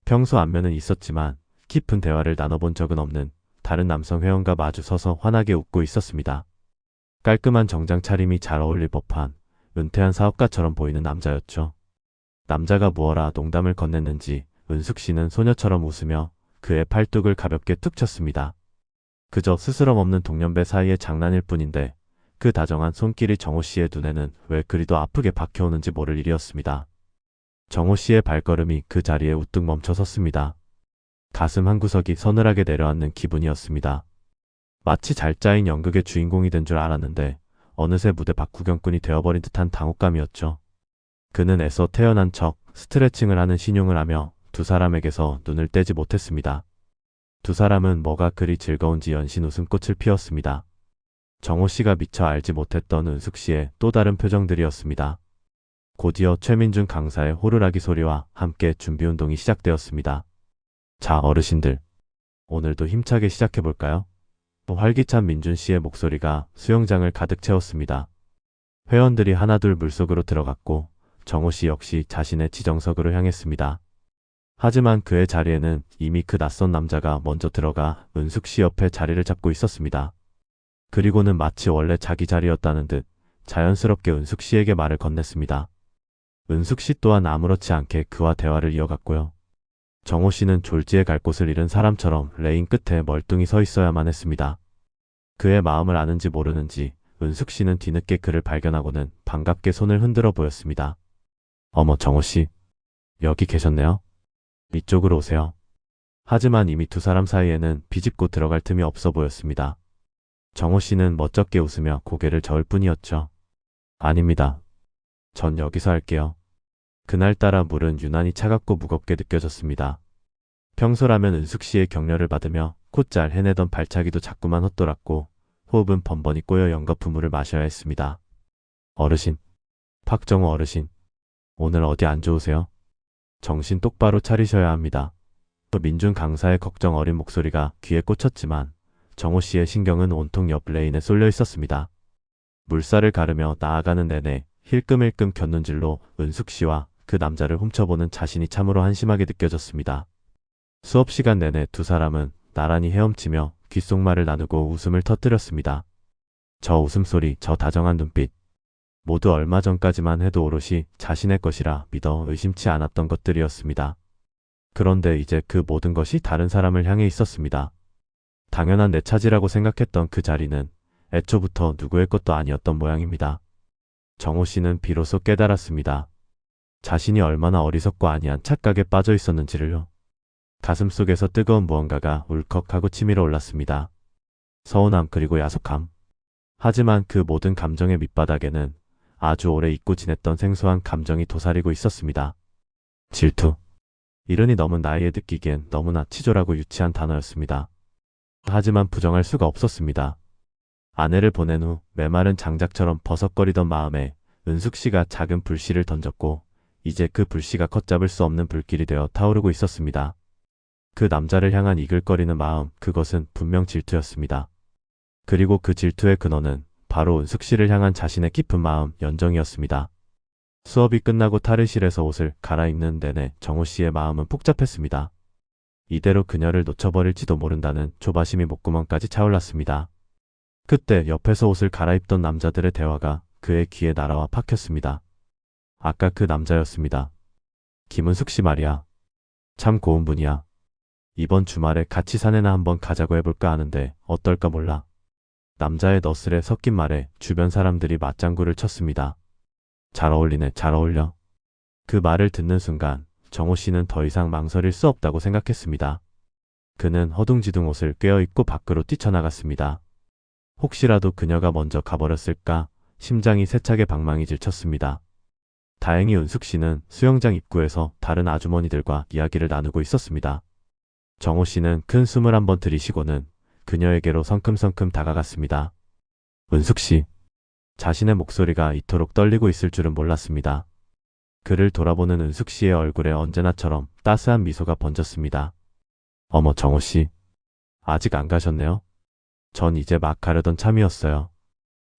Speaker 1: 평소 안면은 있었지만 깊은 대화를 나눠본 적은 없는 다른 남성 회원과 마주 서서 환하게 웃고 있었습니다. 깔끔한 정장 차림이 잘 어울릴 법한 은퇴한 사업가처럼 보이는 남자였죠. 남자가 무어라 농담을 건넸는지 은숙 씨는 소녀처럼 웃으며 그의 팔뚝을 가볍게 툭 쳤습니다. 그저 스스럼 없는 동년배 사이의 장난일 뿐인데 그 다정한 손길이 정호 씨의 눈에는 왜 그리도 아프게 박혀오는지 모를 일이었습니다. 정호 씨의 발걸음이 그 자리에 우뚝 멈춰 섰습니다. 가슴 한구석이 서늘하게 내려앉는 기분이었습니다. 마치 잘 짜인 연극의 주인공이 된 줄 알았는데 어느새 무대 박구경꾼이 되어버린 듯한 당혹감이었죠. 그는 애써 태어난 척 스트레칭을 하는 신용을 하며 두 사람에게서 눈을 떼지 못했습니다. 두 사람은 뭐가 그리 즐거운지 연신 웃음꽃을 피웠습니다. 정호 씨가 미처 알지 못했던 은숙 씨의 또 다른 표정들이었습니다. 곧이어 최민준 강사의 호루라기 소리와 함께 준비운동이 시작되었습니다. 자, 어르신들. 오늘도 힘차게 시작해볼까요? 활기찬 민준 씨의 목소리가 수영장을 가득 채웠습니다. 회원들이 하나둘 물속으로 들어갔고 정호 씨 역시 자신의 지정석으로 향했습니다. 하지만 그의 자리에는 이미 그 낯선 남자가 먼저 들어가 은숙 씨 옆에 자리를 잡고 있었습니다. 그리고는 마치 원래 자기 자리였다는 듯 자연스럽게 은숙 씨에게 말을 건넸습니다. 은숙 씨 또한 아무렇지 않게 그와 대화를 이어갔고요. 정호 씨는 졸지에 갈 곳을 잃은 사람처럼 레인 끝에 멀뚱히 서 있어야만 했습니다. 그의 마음을 아는지 모르는지 은숙 씨는 뒤늦게 그를 발견하고는 반갑게 손을 흔들어 보였습니다. 어머, 정호 씨. 여기 계셨네요. 이쪽으로 오세요. 하지만 이미 두 사람 사이에는 비집고 들어갈 틈이 없어 보였습니다. 정호 씨는 멋쩍게 웃으며 고개를 저을 뿐이었죠. 아닙니다. 전 여기서 할게요. 그날따라 물은 유난히 차갑고 무겁게 느껴졌습니다. 평소라면 은숙 씨의 격려를 받으며 곧잘 해내던 발차기도 자꾸만 헛돌았고 호흡은 번번이 꼬여 연거푸물을 마셔야 했습니다. 어르신. 박정호 어르신. 오늘 어디 안 좋으세요? 정신 똑바로 차리셔야 합니다. 민준 강사의 걱정 어린 목소리가 귀에 꽂혔지만 정호 씨의 신경은 온통 옆 레인에 쏠려 있었습니다. 물살을 가르며 나아가는 내내 힐끔힐끔 곁눈질로 은숙 씨와 그 남자를 훔쳐보는 자신이 참으로 한심하게 느껴졌습니다. 수업 시간 내내 두 사람은 나란히 헤엄치며 귓속말을 나누고 웃음을 터뜨렸습니다. 저 웃음소리, 저 다정한 눈빛. 모두 얼마 전까지만 해도 오롯이 자신의 것이라 믿어 의심치 않았던 것들이었습니다. 그런데 이제 그 모든 것이 다른 사람을 향해 있었습니다. 당연한 내 차지라고 생각했던 그 자리는 애초부터 누구의 것도 아니었던 모양입니다. 정호 씨는 비로소 깨달았습니다. 자신이 얼마나 어리석고 아니한 착각에 빠져 있었는지를요. 가슴속에서 뜨거운 무언가가 울컥하고 치밀어 올랐습니다. 서운함 그리고 야속함. 하지만 그 모든 감정의 밑바닥에는 아주 오래 잊고 지냈던 생소한 감정이 도사리고 있었습니다. 질투. 이른이 넘은 나이에 느끼기엔 너무나 치졸하고 유치한 단어였습니다. 하지만 부정할 수가 없었습니다. 아내를 보낸 후 메마른 장작처럼 버석거리던 마음에 은숙 씨가 작은 불씨를 던졌고 이제 그 불씨가 걷잡을 수 없는 불길이 되어 타오르고 있었습니다. 그 남자를 향한 이글거리는 마음, 그것은 분명 질투였습니다. 그리고 그 질투의 근원은 바로 은숙 씨를 향한 자신의 깊은 마음, 연정이었습니다. 수업이 끝나고 탈의실에서 옷을 갈아입는 내내 정호 씨의 마음은 복잡했습니다. 이대로 그녀를 놓쳐버릴지도 모른다는 조바심이 목구멍까지 차올랐습니다. 그때 옆에서 옷을 갈아입던 남자들의 대화가 그의 귀에 날아와 박혔습니다. 아까 그 남자였습니다. 김은숙 씨 말이야. 참 고운 분이야. 이번 주말에 같이 산에나 한번 가자고 해볼까 하는데 어떨까 몰라. 남자의 너스레 섞인 말에 주변 사람들이 맞장구를 쳤습니다. 잘 어울리네, 잘 어울려. 그 말을 듣는 순간 정호 씨는 더 이상 망설일 수 없다고 생각했습니다. 그는 허둥지둥 옷을 꿰어입고 밖으로 뛰쳐나갔습니다. 혹시라도 그녀가 먼저 가버렸을까 심장이 세차게 방망이 질쳤습니다. 다행히 은숙 씨는 수영장 입구에서 다른 아주머니들과 이야기를 나누고 있었습니다. 정호 씨는 큰 숨을 한번 들이쉬고는 그녀에게로 성큼성큼 다가갔습니다. 은숙 씨. 자신의 목소리가 이토록 떨리고 있을 줄은 몰랐습니다. 그를 돌아보는 은숙 씨의 얼굴에 언제나처럼 따스한 미소가 번졌습니다. 어머, 정호 씨. 아직 안 가셨네요? 전 이제 막 가려던 참이었어요.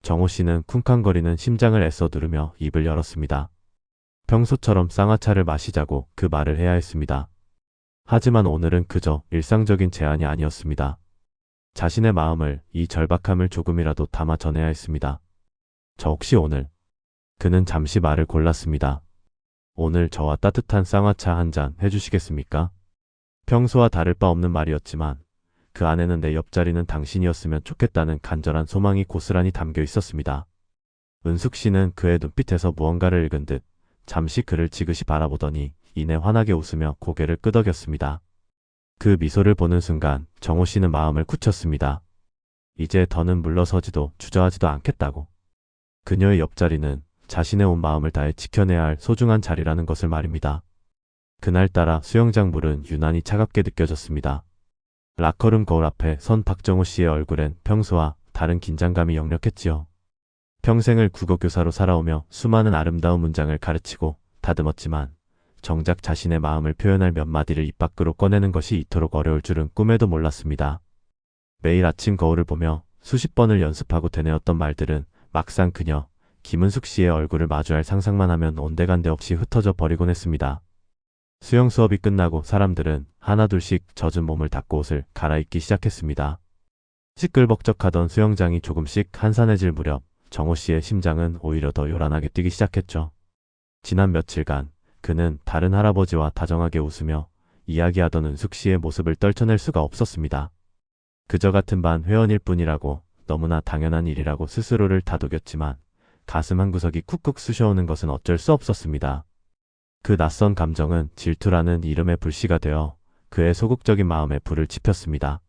Speaker 1: 정호 씨는 쿵쾅거리는 심장을 애써 누르며 입을 열었습니다. 평소처럼 쌍화차를 마시자고 그 말을 해야 했습니다. 하지만 오늘은 그저 일상적인 제안이 아니었습니다. 자신의 마음을, 이 절박함을 조금이라도 담아 전해야 했습니다. 저 혹시 오늘. 그는 잠시 말을 골랐습니다. 오늘 저와 따뜻한 쌍화차 한 잔 해주시겠습니까? 평소와 다를 바 없는 말이었지만 그 안에는 내 옆자리는 당신이었으면 좋겠다는 간절한 소망이 고스란히 담겨 있었습니다. 은숙 씨는 그의 눈빛에서 무언가를 읽은 듯 잠시 그를 지그시 바라보더니 이내 환하게 웃으며 고개를 끄덕였습니다. 그 미소를 보는 순간 정호 씨는 마음을 굳혔습니다. 이제 더는 물러서지도 주저하지도 않겠다고. 그녀의 옆자리는 자신의 온 마음을 다해 지켜내야 할 소중한 자리라는 것을 말입니다. 그날따라 수영장 물은 유난히 차갑게 느껴졌습니다. 라커룸 거울 앞에 선 박정호 씨의 얼굴엔 평소와 다른 긴장감이 역력했지요. 평생을 국어교사로 살아오며 수많은 아름다운 문장을 가르치고 다듬었지만 정작 자신의 마음을 표현할 몇 마디를 입 밖으로 꺼내는 것이 이토록 어려울 줄은 꿈에도 몰랐습니다. 매일 아침 거울을 보며 수십 번을 연습하고 되뇌었던 말들은 막상 그녀 김은숙 씨의 얼굴을 마주할 상상만 하면 온데간데 없이 흩어져 버리곤 했습니다. 수영 수업이 끝나고 사람들은 하나둘씩 젖은 몸을 닦고 옷을 갈아입기 시작했습니다. 시끌벅적하던 수영장이 조금씩 한산해질 무렵 정호 씨의 심장은 오히려 더 요란하게 뛰기 시작했죠. 지난 며칠간 그는 다른 할아버지와 다정하게 웃으며 이야기하던 은숙 씨의 모습을 떨쳐낼 수가 없었습니다. 그저 같은 반 회원일 뿐이라고 너무나 당연한 일이라고 스스로를 다독였지만 가슴 한구석이 쿡쿡 쑤셔오는 것은 어쩔 수 없었습니다. 그 낯선 감정은 질투라는 이름의 불씨가 되어 그의 소극적인 마음에 불을 지폈습니다.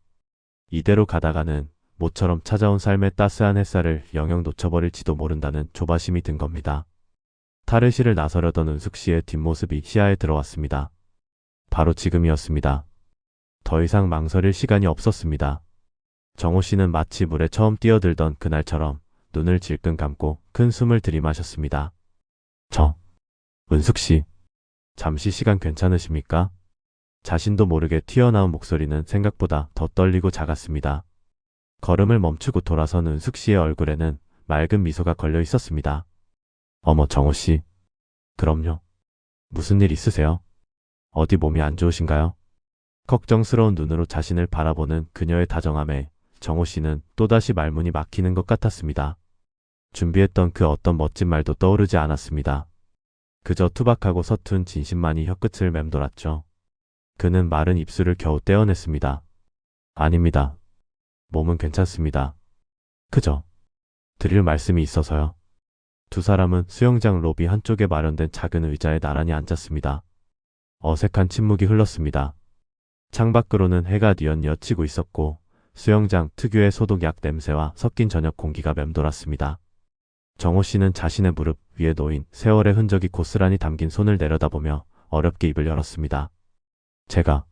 Speaker 1: 이대로 가다가는 모처럼 찾아온 삶의 따스한 햇살을 영영 놓쳐버릴지도 모른다는 조바심이 든 겁니다. 탈의실을 나서려던 은숙 씨의 뒷모습이 시야에 들어왔습니다. 바로 지금이었습니다. 더 이상 망설일 시간이 없었습니다. 정호 씨는 마치 물에 처음 뛰어들던 그날처럼 눈을 질끈 감고 큰 숨을 들이마셨습니다. 은숙 씨, 잠시 시간 괜찮으십니까? 자신도 모르게 튀어나온 목소리는 생각보다 더 떨리고 작았습니다. 걸음을 멈추고 돌아선 은숙 씨의 얼굴에는 맑은 미소가 걸려 있었습니다. 어머, 정호 씨. 그럼요. 무슨 일 있으세요? 어디 몸이 안 좋으신가요? 걱정스러운 눈으로 자신을 바라보는 그녀의 다정함에 정호 씨는 또다시 말문이 막히는 것 같았습니다. 준비했던 그 어떤 멋진 말도 떠오르지 않았습니다. 그저 투박하고 서툰 진심만이 혀끝을 맴돌았죠. 그는 마른 입술을 겨우 떼어냈습니다. 아닙니다. 몸은 괜찮습니다. 그저 드릴 말씀이 있어서요. 두 사람은 수영장 로비 한쪽에 마련된 작은 의자에 나란히 앉았습니다. 어색한 침묵이 흘렀습니다. 창밖으로는 해가 뉘엿뉘엿 지고 있었고 수영장 특유의 소독약 냄새와 섞인 저녁 공기가 맴돌았습니다. 정호 씨는 자신의 무릎 위에 놓인 세월의 흔적이 고스란히 담긴 손을 내려다보며 어렵게 입을 열었습니다. 제가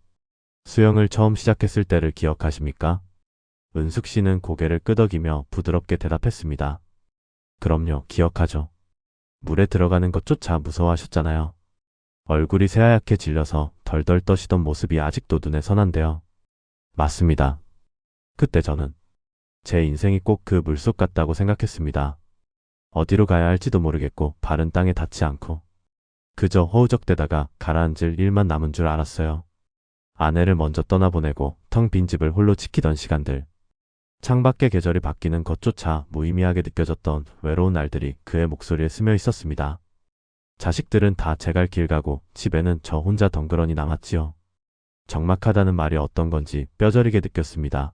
Speaker 1: 수영을 처음 시작했을 때를 기억하십니까? 은숙 씨는 고개를 끄덕이며 부드럽게 대답했습니다. 그럼요, 기억하죠. 물에 들어가는 것조차 무서워하셨잖아요. 얼굴이 새하얗게 질려서 덜덜 떠시던 모습이 아직도 눈에 선한데요. 맞습니다. 그때 저는 제 인생이 꼭 그 물속 같다고 생각했습니다. 어디로 가야 할지도 모르겠고 발은 땅에 닿지 않고 그저 허우적대다가 가라앉을 일만 남은 줄 알았어요. 아내를 먼저 떠나보내고 텅 빈 집을 홀로 지키던 시간들. 창밖의 계절이 바뀌는 것조차 무의미하게 느껴졌던 외로운 날들이 그의 목소리에 스며 있었습니다. 자식들은 다 제 갈 길 가고 집에는 저 혼자 덩그러니 남았지요. 적막하다는 말이 어떤 건지 뼈저리게 느꼈습니다.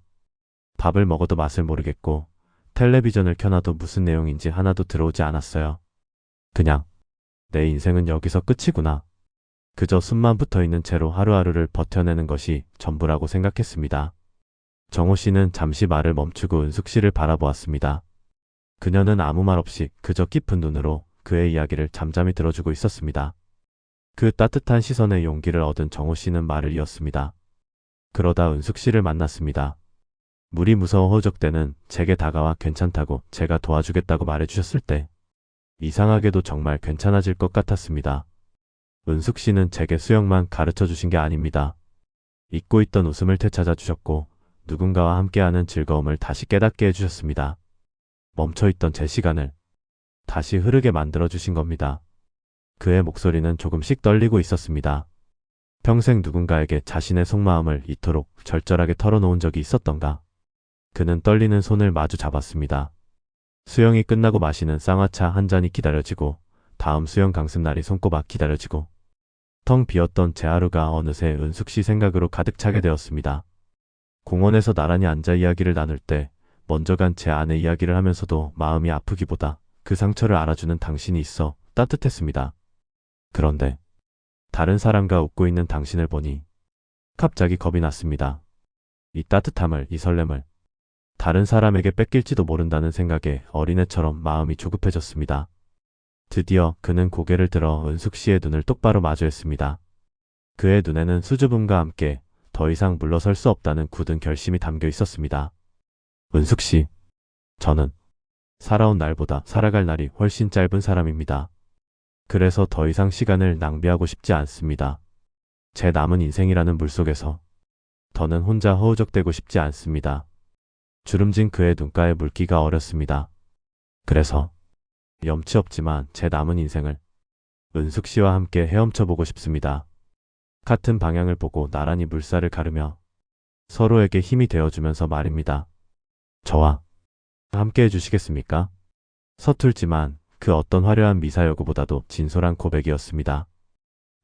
Speaker 1: 밥을 먹어도 맛을 모르겠고 텔레비전을 켜놔도 무슨 내용인지 하나도 들어오지 않았어요. 그냥 내 인생은 여기서 끝이구나. 그저 숨만 붙어있는 채로 하루하루를 버텨내는 것이 전부라고 생각했습니다. 정호 씨는 잠시 말을 멈추고 은숙 씨를 바라보았습니다. 그녀는 아무 말 없이 그저 깊은 눈으로 그의 이야기를 잠잠히 들어주고 있었습니다. 그 따뜻한 시선에 용기를 얻은 정호 씨는 말을 이었습니다. 그러다 은숙 씨를 만났습니다. 물이 무서워 허우적대는 제게 다가와 괜찮다고 제가 도와주겠다고 말해주셨을 때 이상하게도 정말 괜찮아질 것 같았습니다. 은숙 씨는 제게 수영만 가르쳐 주신 게 아닙니다. 잊고 있던 웃음을 되찾아 주셨고 누군가와 함께하는 즐거움을 다시 깨닫게 해주셨습니다. 멈춰있던 제 시간을 다시 흐르게 만들어 주신 겁니다. 그의 목소리는 조금씩 떨리고 있었습니다. 평생 누군가에게 자신의 속마음을 이토록 절절하게 털어놓은 적이 있었던가. 그는 떨리는 손을 마주 잡았습니다. 수영이 끝나고 마시는 쌍화차 한 잔이 기다려지고 다음 수영 강습날이 손꼽아 기다려지고 텅 비었던 제 하루가 어느새 은숙 씨 생각으로 가득 차게 되었습니다. 공원에서 나란히 앉아 이야기를 나눌 때 먼저 간 제 아내 이야기를 하면서도 마음이 아프기보다 그 상처를 알아주는 당신이 있어 따뜻했습니다. 그런데 다른 사람과 웃고 있는 당신을 보니 갑자기 겁이 났습니다. 이 따뜻함을, 이 설렘을 다른 사람에게 뺏길지도 모른다는 생각에 어린애처럼 마음이 조급해졌습니다. 드디어 그는 고개를 들어 은숙 씨의 눈을 똑바로 마주했습니다. 그의 눈에는 수줍음과 함께 더 이상 물러설 수 없다는 굳은 결심이 담겨 있었습니다. 은숙 씨, 저는 살아온 날보다 살아갈 날이 훨씬 짧은 사람입니다. 그래서 더 이상 시간을 낭비하고 싶지 않습니다. 제 남은 인생이라는 물속에서 더는 혼자 허우적대고 싶지 않습니다. 주름진 그의 눈가에 물기가 어렸습니다. 그래서 염치 없지만 제 남은 인생을 은숙 씨와 함께 헤엄쳐 보고 싶습니다. 같은 방향을 보고 나란히 물살을 가르며 서로에게 힘이 되어주면서 말입니다. 저와 함께 해주시겠습니까? 서툴지만 그 어떤 화려한 미사여구보다도 진솔한 고백이었습니다.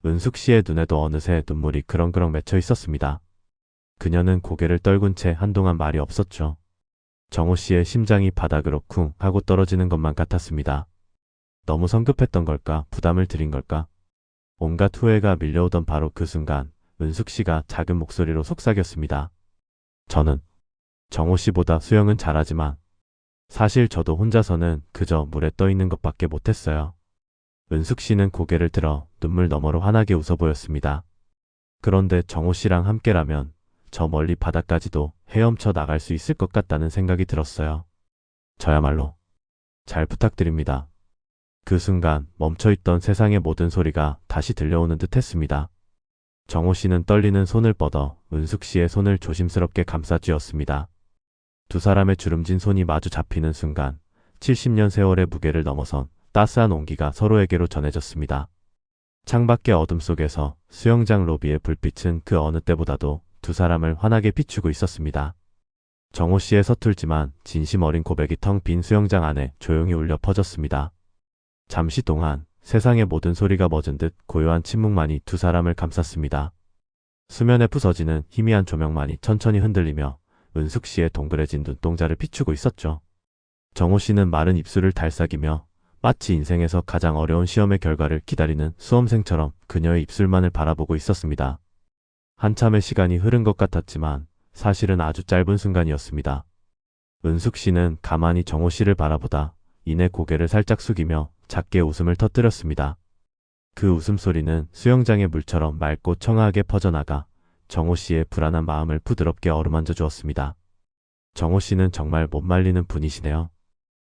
Speaker 1: 은숙 씨의 눈에도 어느새 눈물이 그렁그렁 맺혀 있었습니다. 그녀는 고개를 떨군 채 한동안 말이 없었죠. 정호 씨의 심장이 바닥으로 쿵 하고 떨어지는 것만 같았습니다. 너무 성급했던 걸까? 부담을 드린 걸까? 온갖 후회가 밀려오던 바로 그 순간 은숙 씨가 작은 목소리로 속삭였습니다. 저는 정호 씨보다 수영은 잘하지만 사실 저도 혼자서는 그저 물에 떠 있는 것밖에 못했어요. 은숙 씨는 고개를 들어 눈물 너머로 환하게 웃어 보였습니다. 그런데 정호 씨랑 함께라면 저 멀리 바다까지도 헤엄쳐 나갈 수 있을 것 같다는 생각이 들었어요. 저야말로 잘 부탁드립니다. 그 순간 멈춰있던 세상의 모든 소리가 다시 들려오는 듯 했습니다. 정호 씨는 떨리는 손을 뻗어 은숙 씨의 손을 조심스럽게 감싸쥐었습니다. 두 사람의 주름진 손이 마주 잡히는 순간 70년 세월의 무게를 넘어선 따스한 온기가 서로에게로 전해졌습니다. 창밖의 어둠 속에서 수영장 로비의 불빛은 그 어느 때보다도 두 사람을 환하게 비추고 있었습니다. 정호 씨의 서툴지만 진심 어린 고백이 텅 빈 수영장 안에 조용히 울려 퍼졌습니다. 잠시 동안 세상의 모든 소리가 멎은 듯 고요한 침묵만이 두 사람을 감쌌습니다. 수면에 부서지는 희미한 조명만이 천천히 흔들리며 은숙 씨의 동그래진 눈동자를 비추고 있었죠. 정호 씨는 마른 입술을 달싹이며 마치 인생에서 가장 어려운 시험의 결과를 기다리는 수험생처럼 그녀의 입술만을 바라보고 있었습니다. 한참의 시간이 흐른 것 같았지만 사실은 아주 짧은 순간이었습니다. 은숙 씨는 가만히 정호 씨를 바라보다 이내 고개를 살짝 숙이며 작게 웃음을 터뜨렸습니다. 그 웃음소리는 수영장의 물처럼 맑고 청아하게 퍼져나가 정호 씨의 불안한 마음을 부드럽게 어루만져 주었습니다. 정호 씨는 정말 못 말리는 분이시네요.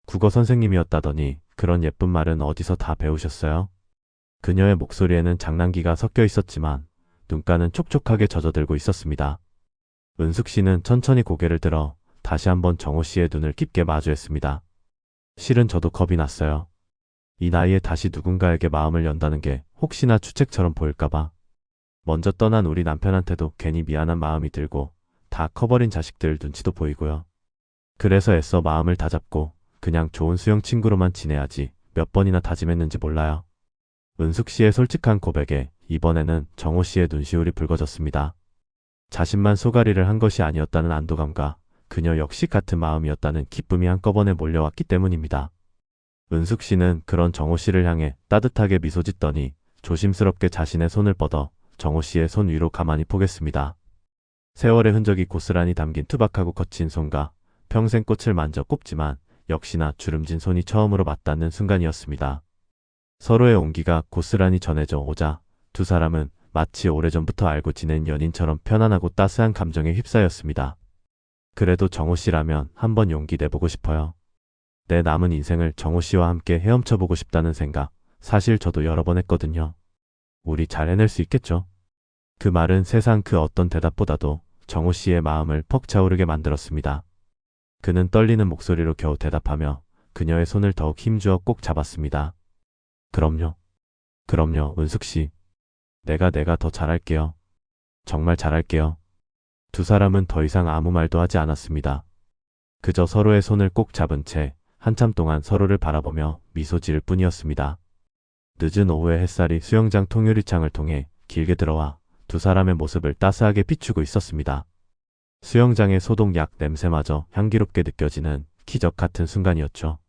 Speaker 1: 국어 선생님이었다더니 그런 예쁜 말은 어디서 다 배우셨어요? 그녀의 목소리에는 장난기가 섞여 있었지만 눈가는 촉촉하게 젖어들고 있었습니다. 은숙 씨는 천천히 고개를 들어 다시 한번 정호 씨의 눈을 깊게 마주했습니다. 실은 저도 겁이 났어요. 이 나이에 다시 누군가에게 마음을 연다는 게 혹시나 추책처럼 보일까봐. 먼저 떠난 우리 남편한테도 괜히 미안한 마음이 들고 다 커버린 자식들 눈치도 보이고요. 그래서 애써 마음을 다잡고 그냥 좋은 수영 친구로만 지내야지 몇 번이나 다짐했는지 몰라요. 은숙 씨의 솔직한 고백에 이번에는 정호 씨의 눈시울이 붉어졌습니다. 자신만 소가리를 한 것이 아니었다는 안도감과 그녀 역시 같은 마음이었다는 기쁨이 한꺼번에 몰려왔기 때문입니다. 은숙 씨는 그런 정호 씨를 향해 따뜻하게 미소 짓더니 조심스럽게 자신의 손을 뻗어 정호 씨의 손 위로 가만히 포겠습니다. 세월의 흔적이 고스란히 담긴 투박하고 거친 손과 평생 꽃을 만져 꼽지만 역시나 주름진 손이 처음으로 맞닿는 순간이었습니다. 서로의 온기가 고스란히 전해져 오자 두 사람은 마치 오래전부터 알고 지낸 연인처럼 편안하고 따스한 감정에 휩싸였습니다. 그래도 정호 씨라면 한번 용기 내보고 싶어요. 내 남은 인생을 정호 씨와 함께 헤엄쳐보고 싶다는 생각 사실 저도 여러 번 했거든요. 우리 잘 해낼 수 있겠죠? 그 말은 세상 그 어떤 대답보다도 정호 씨의 마음을 퍽 차오르게 만들었습니다. 그는 떨리는 목소리로 겨우 대답하며 그녀의 손을 더욱 힘주어 꼭 잡았습니다. 그럼요. 그럼요, 은숙 씨. 내가 더 잘할게요. 정말 잘할게요. 두 사람은 더 이상 아무 말도 하지 않았습니다. 그저 서로의 손을 꼭 잡은 채 한참 동안 서로를 바라보며 미소 지을 뿐이었습니다. 늦은 오후의 햇살이 수영장 통유리창을 통해 길게 들어와 두 사람의 모습을 따스하게 비추고 있었습니다. 수영장의 소독약 냄새마저 향기롭게 느껴지는 기적 같은 순간이었죠.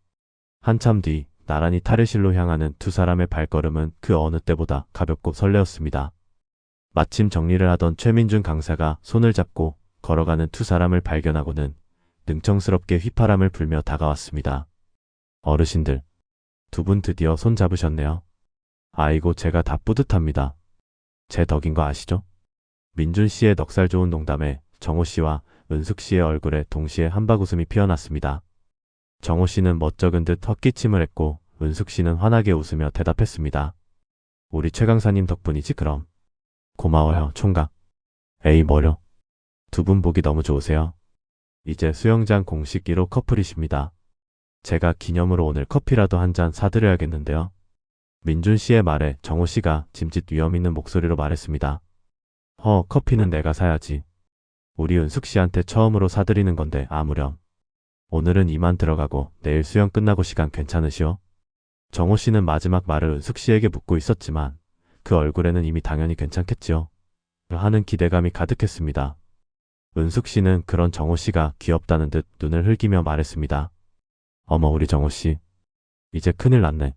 Speaker 1: 한참 뒤 나란히 탈의실로 향하는 두 사람의 발걸음은 그 어느 때보다 가볍고 설레었습니다. 마침 정리를 하던 최민준 강사가 손을 잡고 걸어가는 두 사람을 발견하고는 능청스럽게 휘파람을 불며 다가왔습니다. 어르신들, 두 분 드디어 손 잡으셨네요. 아이고 제가 다 뿌듯합니다. 제 덕인 거 아시죠? 민준 씨의 넉살 좋은 농담에 정호 씨와 은숙 씨의 얼굴에 동시에 한박웃음이 피어났습니다. 정호 씨는 멋쩍은 듯 헛기침을 했고 은숙 씨는 환하게 웃으며 대답했습니다. 우리 최 강사님 덕분이지 그럼. 고마워요 총각. 에이 뭐려. 두 분 보기 너무 좋으세요. 이제 수영장 공식 1호 커플이십니다. 제가 기념으로 오늘 커피라도 한 잔 사드려야겠는데요. 민준 씨의 말에 정호 씨가 짐짓 위험 있는 목소리로 말했습니다. 커피는 내가 사야지. 우리 은숙 씨한테 처음으로 사드리는 건데 아무렴. 오늘은 이만 들어가고 내일 수영 끝나고 시간 괜찮으시오? 정호 씨는 마지막 말을 은숙 씨에게 묻고 있었지만 그 얼굴에는 이미 당연히 괜찮겠지요. 하는 기대감이 가득했습니다. 은숙 씨는 그런 정호 씨가 귀엽다는 듯 눈을 흘기며 말했습니다. 어머 우리 정호 씨. 이제 큰일 났네.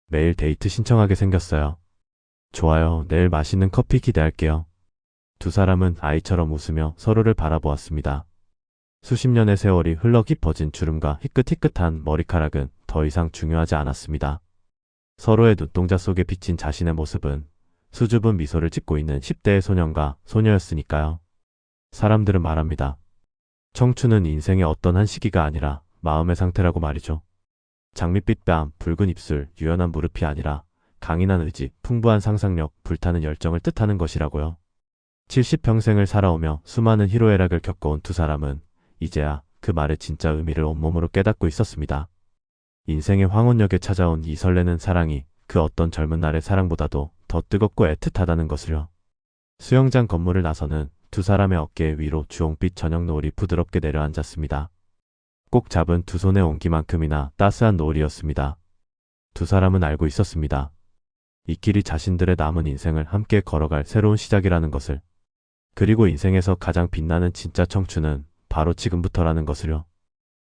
Speaker 1: 매일 데이트 신청하게 생겼어요. 좋아요. 내일 맛있는 커피 기대할게요. 두 사람은 아이처럼 웃으며 서로를 바라보았습니다. 수십 년의 세월이 흘러 깊어진 주름과 희끗희끗한 머리카락은 더 이상 중요하지 않았습니다. 서로의 눈동자 속에 비친 자신의 모습은 수줍은 미소를 짓고 있는 10대의 소년과 소녀였으니까요. 사람들은 말합니다. 청춘은 인생의 어떤 한 시기가 아니라 마음의 상태라고 말이죠. 장밋빛 뺨, 붉은 입술, 유연한 무릎이 아니라 강인한 의지, 풍부한 상상력, 불타는 열정을 뜻하는 것이라고요. 70평생을 살아오며 수많은 희로애락을 겪어온 두 사람은 이제야 그 말의 진짜 의미를 온몸으로 깨닫고 있었습니다. 인생의 황혼역에 찾아온 이 설레는 사랑이 그 어떤 젊은 날의 사랑보다도 더 뜨겁고 애틋하다는 것을요. 수영장 건물을 나서는 두 사람의 어깨 위로 주홍빛 저녁 노을이 부드럽게 내려앉았습니다. 꼭 잡은 두 손의 온기만큼이나 따스한 노을이었습니다. 두 사람은 알고 있었습니다. 이 길이 자신들의 남은 인생을 함께 걸어갈 새로운 시작이라는 것을. 그리고 인생에서 가장 빛나는 진짜 청춘은 바로 지금부터라는 것을요.